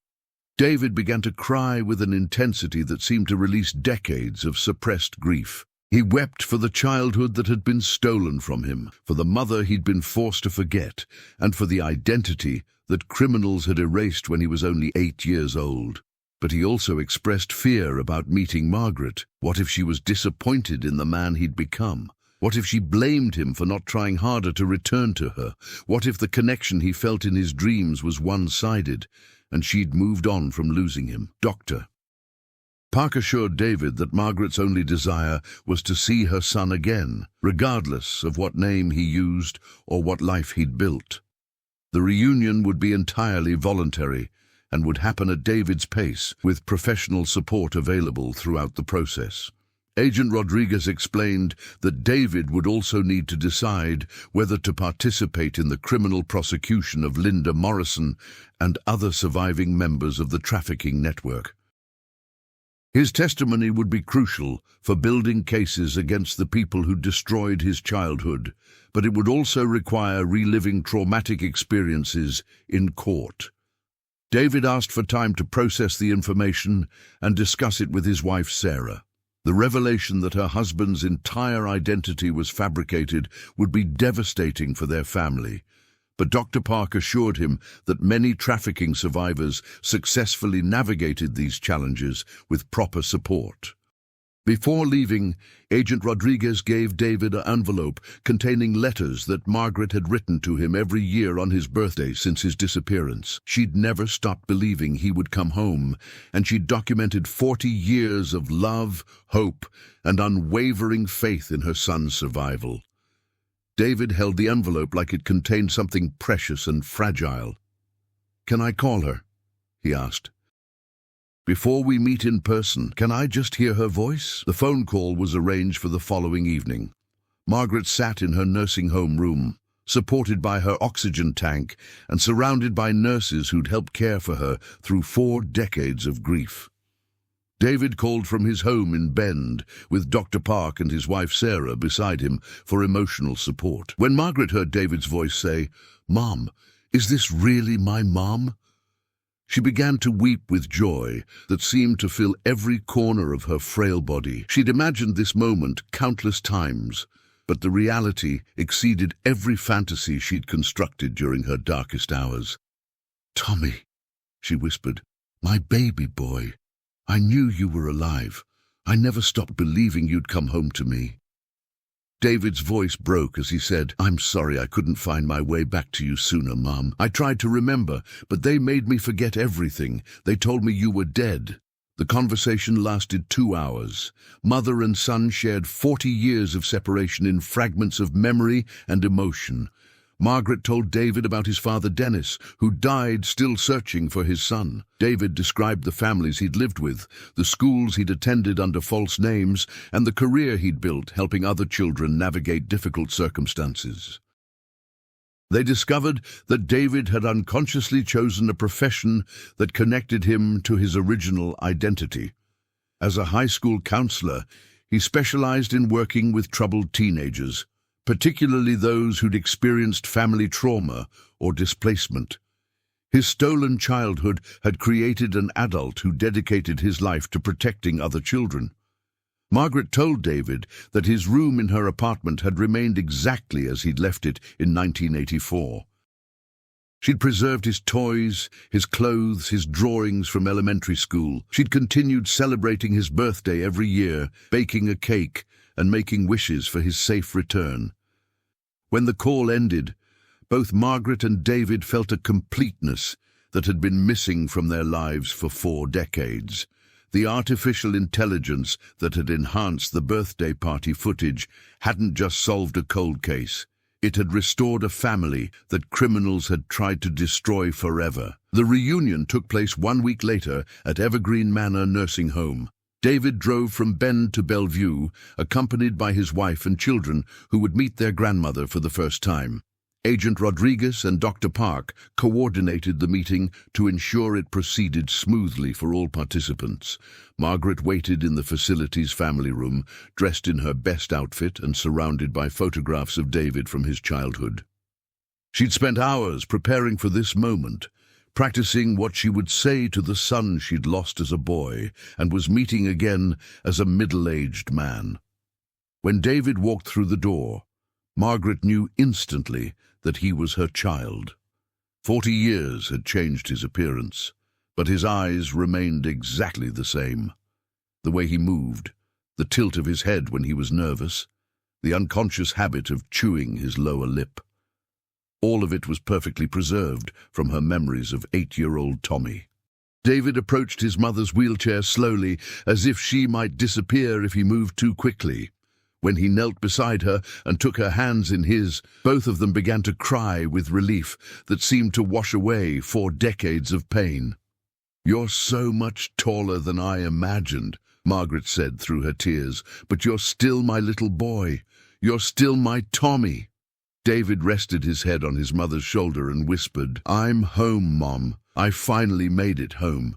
A: David began to cry with an intensity that seemed to release decades of suppressed grief. He wept for the childhood that had been stolen from him, for the mother he'd been forced to forget, and for the identity that criminals had erased when he was only 8 years old. But he also expressed fear about meeting Margaret. What if she was disappointed in the man he'd become? What if she blamed him for not trying harder to return to her? What if the connection he felt in his dreams was one-sided, and she'd moved on from losing him? Dr. Park assured David that Margaret's only desire was to see her son again, regardless of what name he used or what life he'd built. The reunion would be entirely voluntary and would happen at David's pace, with professional support available throughout the process. Agent Rodriguez explained that David would also need to decide whether to participate in the criminal prosecution of Linda Morrison and other surviving members of the trafficking network. His testimony would be crucial for building cases against the people who destroyed his childhood, but it would also require reliving traumatic experiences in court. David asked for time to process the information and discuss it with his wife, Sarah. The revelation that her husband's entire identity was fabricated would be devastating for their family, but Dr. Park assured him that many trafficking survivors successfully navigated these challenges with proper support. Before leaving, Agent Rodriguez gave David an envelope containing letters that Margaret had written to him every year on his birthday since his disappearance. She'd never stopped believing he would come home, and she'd documented 40 years of love, hope, and unwavering faith in her son's survival. David held the envelope like it contained something precious and fragile. "Can I call her?" he asked. "Before we meet in person, can I just hear her voice?" The phone call was arranged for the following evening. Margaret sat in her nursing home room, supported by her oxygen tank and surrounded by nurses who'd helped care for her through 4 decades of grief. David called from his home in Bend, with Dr. Park and his wife Sarah beside him for emotional support. When Margaret heard David's voice say, "Mom, is this really my mom?" she began to weep with joy that seemed to fill every corner of her frail body. She'd imagined this moment countless times, but the reality exceeded every fantasy she'd constructed during her darkest hours. "Tommy," she whispered, "my baby boy, I knew you were alive. I never stopped believing you'd come home to me." David's voice broke as he said, "I'm sorry I couldn't find my way back to you sooner, Mom. I tried to remember, but they made me forget everything. They told me you were dead." The conversation lasted 2 hours. Mother and son shared 40 years of separation in fragments of memory and emotion. Margaret told David about his father Dennis, who died still searching for his son. David described the families he'd lived with, the schools he'd attended under false names, and the career he'd built helping other children navigate difficult circumstances. They discovered that David had unconsciously chosen a profession that connected him to his original identity. As a high school counselor, he specialized in working with troubled teenagers, particularly those who'd experienced family trauma or displacement. His stolen childhood had created an adult who dedicated his life to protecting other children. Margaret told David that his room in her apartment had remained exactly as he'd left it in 1984. She'd preserved his toys, his clothes, his drawings from elementary school. She'd continued celebrating his birthday every year, baking a cake and making wishes for his safe return. When the call ended, both Margaret and David felt a completeness that had been missing from their lives for 4 decades. The artificial intelligence that had enhanced the birthday party footage hadn't just solved a cold case. It had restored a family that criminals had tried to destroy forever. The reunion took place 1 week later at Evergreen Manor Nursing Home. David drove from Bend to Bellevue, accompanied by his wife and children who would meet their grandmother for the first time. Agent Rodriguez and Dr. Park coordinated the meeting to ensure it proceeded smoothly for all participants. Margaret waited in the facility's family room, dressed in her best outfit and surrounded by photographs of David from his childhood. She'd spent hours preparing for this moment, practicing what she would say to the son she'd lost as a boy and was meeting again as a middle-aged man. When David walked through the door, Margaret knew instantly that he was her child. 40 years had changed his appearance, but his eyes remained exactly the same. The way he moved, the tilt of his head when he was nervous, the unconscious habit of chewing his lower lip. All of it was perfectly preserved from her memories of 8-year-old Tommy. David approached his mother's wheelchair slowly, as if she might disappear if he moved too quickly. When he knelt beside her and took her hands in his, both of them began to cry with relief that seemed to wash away 4 decades of pain. "You're so much taller than I imagined," Margaret said through her tears, "but you're still my little boy. You're still my Tommy." David rested his head on his mother's shoulder and whispered, "I'm home, Mom. I finally made it home."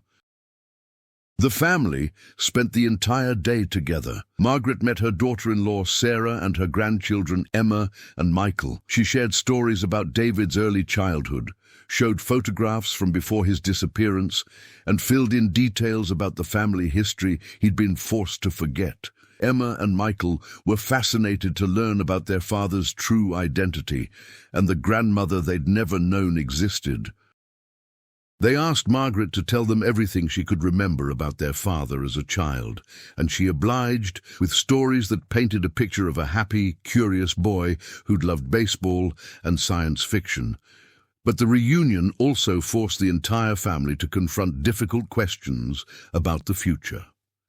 A: The family spent the entire day together. Margaret met her daughter-in-law Sarah and her grandchildren Emma and Michael. She shared stories about David's early childhood, showed photographs from before his disappearance, and filled in details about the family history he'd been forced to forget. Emma and Michael were fascinated to learn about their father's true identity and the grandmother they'd never known existed. They asked Margaret to tell them everything she could remember about their father as a child, and she obliged with stories that painted a picture of a happy, curious boy who'd loved baseball and science fiction. But the reunion also forced the entire family to confront difficult questions about the future.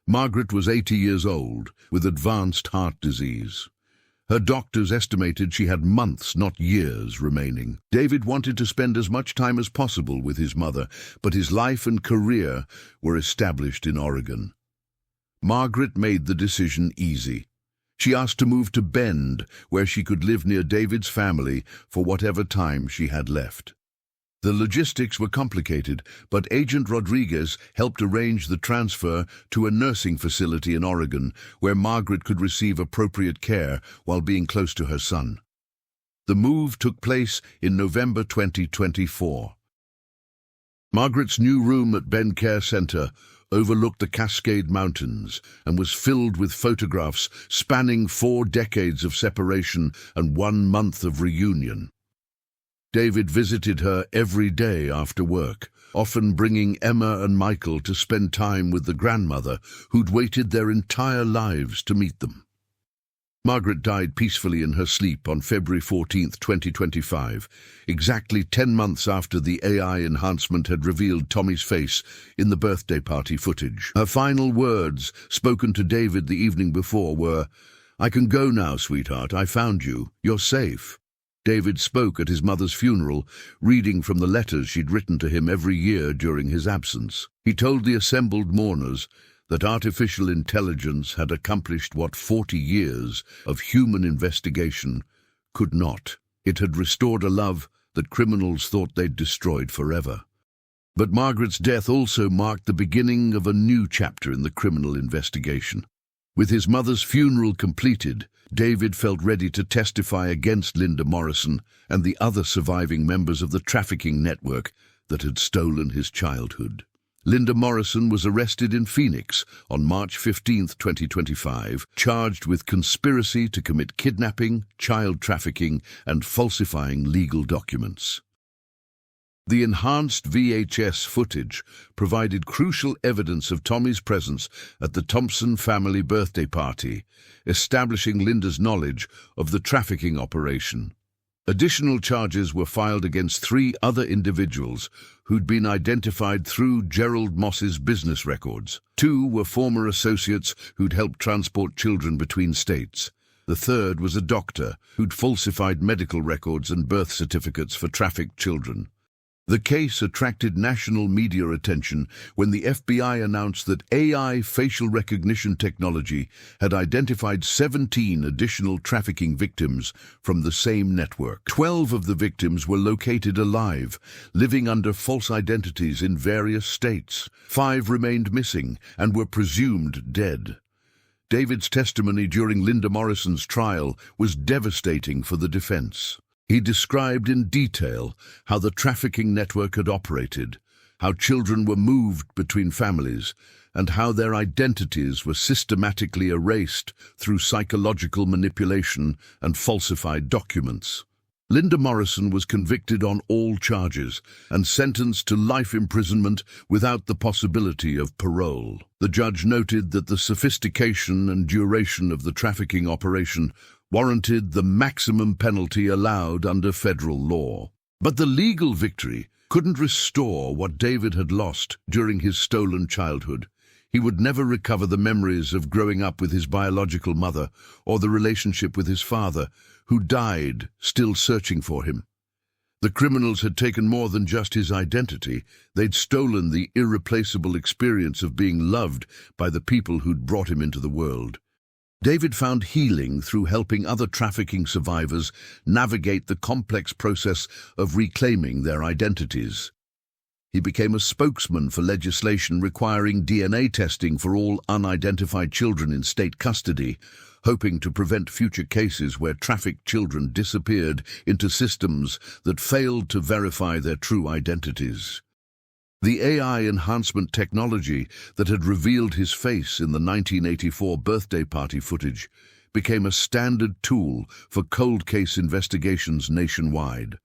A: Margaret was 80 years old, with advanced heart disease. Her doctors estimated she had months, not years, remaining. David wanted to spend as much time as possible with his mother, but his life and career were established in Oregon. Margaret made the decision easy. She asked to move to Bend, where she could live near David's family for whatever time she had left. The logistics were complicated, but Agent Rodriguez helped arrange the transfer to a nursing facility in Oregon, where Margaret could receive appropriate care while being close to her son. The move took place in November 2024. Margaret's new room at Bend Care Center overlooked the Cascade Mountains and was filled with photographs spanning 4 decades of separation and 1 month of reunion. David visited her every day after work, often bringing Emma and Michael to spend time with the grandmother who'd waited their entire lives to meet them. Margaret died peacefully in her sleep on February 14, 2025, exactly 10 months after the AI enhancement had revealed Tommy's face in the birthday party footage. Her final words, spoken to David the evening before, were, "I can go now, sweetheart. I found you. You're safe." David spoke at his mother's funeral, reading from the letters she'd written to him every year during his absence. He told the assembled mourners that artificial intelligence had accomplished what 40 years of human investigation could not. It had restored a love that criminals thought they'd destroyed forever. But Margaret's death also marked the beginning of a new chapter in the criminal investigation. With his mother's funeral completed, David felt ready to testify against Linda Morrison and the other surviving members of the trafficking network that had stolen his childhood. Linda Morrison was arrested in Phoenix on March 15, 2025, charged with conspiracy to commit kidnapping, child trafficking, and falsifying legal documents. The enhanced VHS footage provided crucial evidence of Tommy's presence at the Thompson family birthday party, establishing Linda's knowledge of the trafficking operation. Additional charges were filed against 3 other individuals who'd been identified through Gerald Moss's business records. 2 were former associates who'd helped transport children between states. The third was a doctor who'd falsified medical records and birth certificates for trafficked children. The case attracted national media attention when the FBI announced that AI facial recognition technology had identified 17 additional trafficking victims from the same network. 12 of the victims were located alive, living under false identities in various states. 5 remained missing and were presumed dead. David's testimony during Linda Morrison's trial was devastating for the defense. He described in detail how the trafficking network had operated, how children were moved between families, and how their identities were systematically erased through psychological manipulation and falsified documents. Linda Morrison was convicted on all charges and sentenced to life imprisonment without the possibility of parole. The judge noted that the sophistication and duration of the trafficking operation warranted the maximum penalty allowed under federal law. But the legal victory couldn't restore what David had lost during his stolen childhood. He would never recover the memories of growing up with his biological mother or the relationship with his father, who died still searching for him. The criminals had taken more than just his identity. They'd stolen the irreplaceable experience of being loved by the people who'd brought him into the world. David found healing through helping other trafficking survivors navigate the complex process of reclaiming their identities. He became a spokesman for legislation requiring DNA testing for all unidentified children in state custody, hoping to prevent future cases where trafficked children disappeared into systems that failed to verify their true identities. The AI enhancement technology that had revealed his face in the 1984 birthday party footage became a standard tool for cold case investigations nationwide.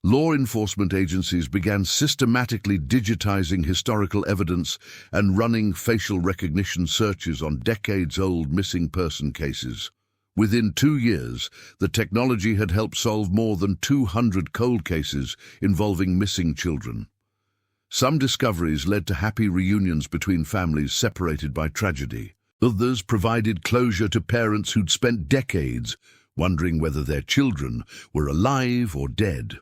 A: Law enforcement agencies began systematically digitizing historical evidence and running facial recognition searches on decades-old missing person cases. Within 2 years, the technology had helped solve more than 200 cold cases involving missing children. Some discoveries led to happy reunions between families separated by tragedy. Others provided closure to parents who'd spent decades wondering whether their children were alive or dead.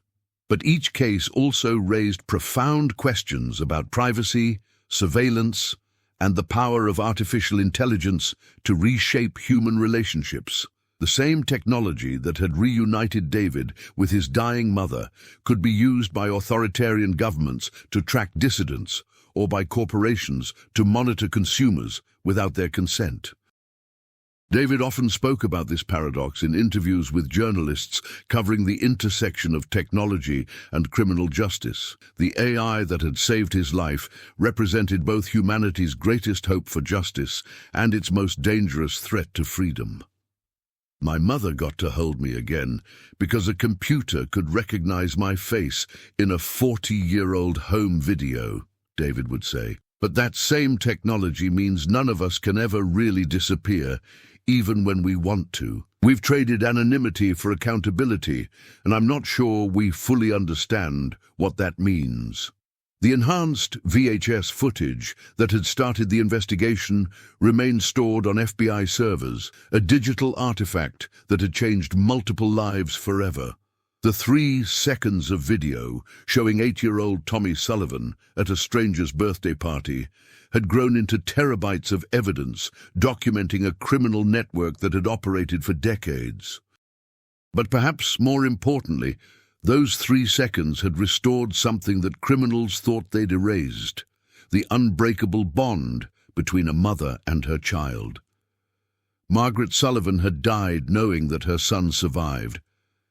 A: But each case also raised profound questions about privacy, surveillance, and the power of artificial intelligence to reshape human relationships. The same technology that had reunited David with his dying mother could be used by authoritarian governments to track dissidents or by corporations to monitor consumers without their consent. David often spoke about this paradox in interviews with journalists covering the intersection of technology and criminal justice. The AI that had saved his life represented both humanity's greatest hope for justice and its most dangerous threat to freedom. My mother got to hold me again because a computer could recognize my face in a 40-year-old home video, David would say. But that same technology means none of us can ever really disappear, even when we want to. We've traded anonymity for accountability, and I'm not sure we fully understand what that means. The enhanced VHS footage that had started the investigation remained stored on FBI servers, a digital artifact that had changed multiple lives forever. The 3 seconds of video showing 8-year-old Tommy Sullivan at a stranger's birthday party had grown into terabytes of evidence documenting a criminal network that had operated for decades. But perhaps more importantly, those 3 seconds had restored something that criminals thought they'd erased: the unbreakable bond between a mother and her child. Margaret Sullivan had died knowing that her son survived,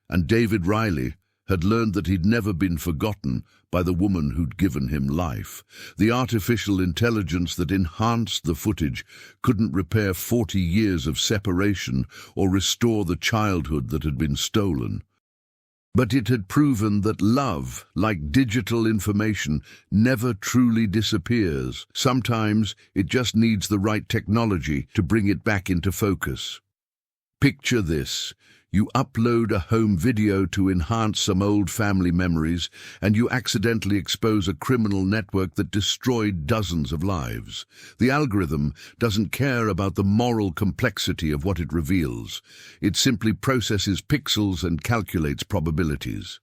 A: and David Riley had learned that he'd never been forgotten by the woman who'd given him life. The artificial intelligence that enhanced the footage couldn't repair 40 years of separation or restore the childhood that had been stolen. But it had proven that love, like digital information, never truly disappears. Sometimes it just needs the right technology to bring it back into focus. Picture this. You upload a home video to enhance some old family memories, and you accidentally expose a criminal network that destroyed dozens of lives. The algorithm doesn't care about the moral complexity of what it reveals. It simply processes pixels and calculates probabilities.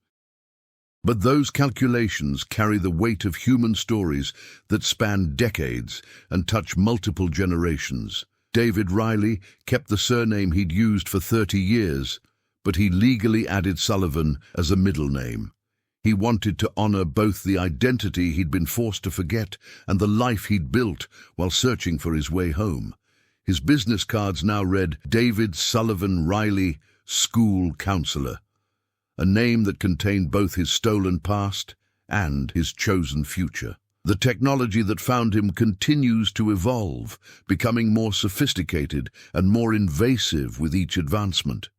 A: But those calculations carry the weight of human stories that span decades and touch multiple generations. David Riley kept the surname he'd used for 30 years, but he legally added Sullivan as a middle name. He wanted to honor both the identity he'd been forced to forget and the life he'd built while searching for his way home. His business cards now read David Sullivan Riley, School Counselor, a name that contained both his stolen past and his chosen future. The technology that found him continues to evolve, becoming more sophisticated and more invasive with each advancement.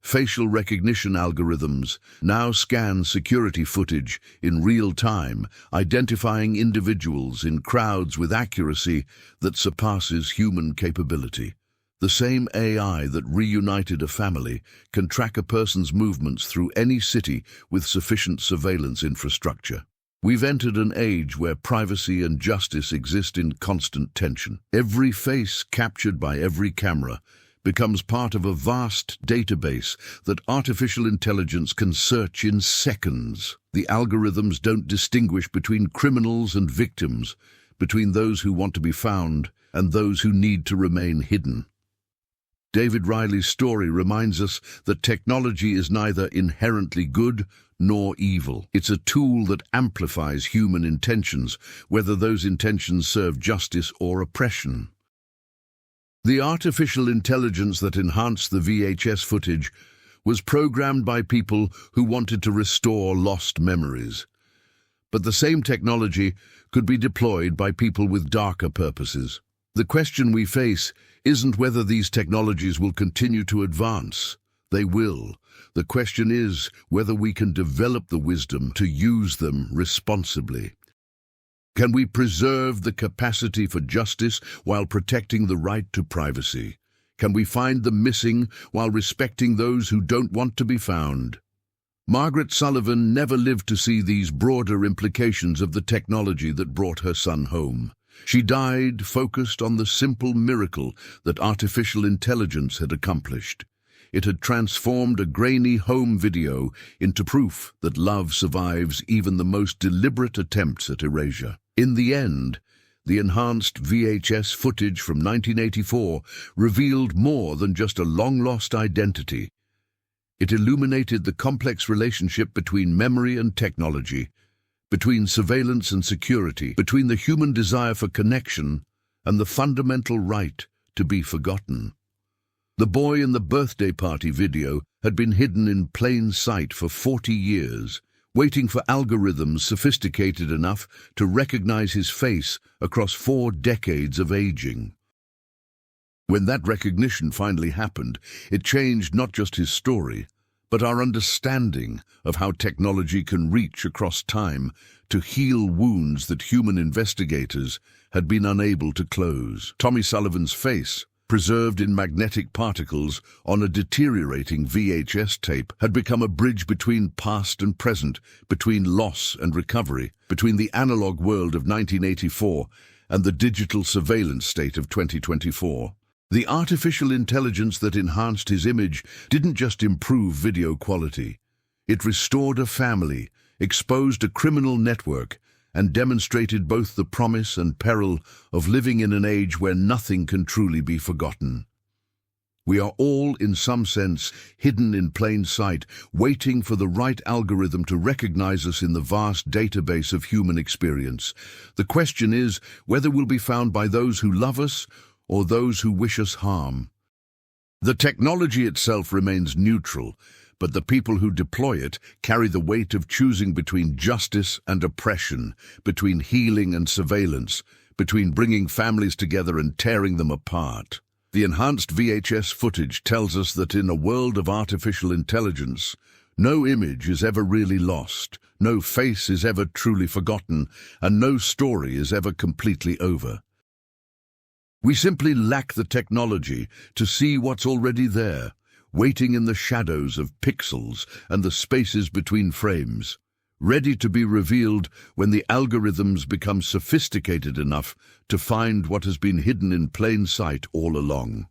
A: Facial recognition algorithms now scan security footage in real time, identifying individuals in crowds with accuracy that surpasses human capability. The same AI that reunited a family can track a person's movements through any city with sufficient surveillance infrastructure. We've entered an age where privacy and justice exist in constant tension. Every face captured by every camera becomes part of a vast database that artificial intelligence can search in seconds. The algorithms don't distinguish between criminals and victims, between those who want to be found and those who need to remain hidden. David Riley's story reminds us that technology is neither inherently good nor evil. It's a tool that amplifies human intentions, whether those intentions serve justice or oppression. The artificial intelligence that enhanced the VHS footage was programmed by people who wanted to restore lost memories. But the same technology could be deployed by people with darker purposes. The question we face isn't whether these technologies will continue to advance. They will. The question is whether we can develop the wisdom to use them responsibly. Can we preserve the capacity for justice while protecting the right to privacy? Can we find the missing while respecting those who don't want to be found? Margaret Sullivan never lived to see these broader implications of the technology that brought her son home. She died focused on the simple miracle that artificial intelligence had accomplished. It had transformed a grainy home video into proof that love survives even the most deliberate attempts at erasure. In the end, the enhanced VHS footage from 1984 revealed more than just a long-lost identity. It illuminated the complex relationship between memory and technology, between surveillance and security, between the human desire for connection and the fundamental right to be forgotten. The boy in the birthday party video had been hidden in plain sight for 40 years, waiting for algorithms sophisticated enough to recognize his face across 4 decades of aging. When that recognition finally happened, it changed not just his story, but our understanding of how technology can reach across time to heal wounds that human investigators had been unable to close. Tommy Sullivan's face, preserved in magnetic particles on a deteriorating VHS tape, had become a bridge between past and present, between loss and recovery, between the analog world of 1984 and the digital surveillance state of 2024. The artificial intelligence that enhanced his image didn't just improve video quality. It restored a family, exposed a criminal network, and demonstrated both the promise and peril of living in an age where nothing can truly be forgotten. We are all, in some sense, hidden in plain sight, waiting for the right algorithm to recognize us in the vast database of human experience. The question is whether we'll be found by those who love us or those who wish us harm. The technology itself remains neutral, but the people who deploy it carry the weight of choosing between justice and oppression, between healing and surveillance, between bringing families together and tearing them apart. The enhanced VHS footage tells us that in a world of artificial intelligence, no image is ever really lost, no face is ever truly forgotten, and no story is ever completely over. We simply lack the technology to see what's already there, waiting in the shadows of pixels and the spaces between frames, ready to be revealed when the algorithms become sophisticated enough to find what has been hidden in plain sight all along.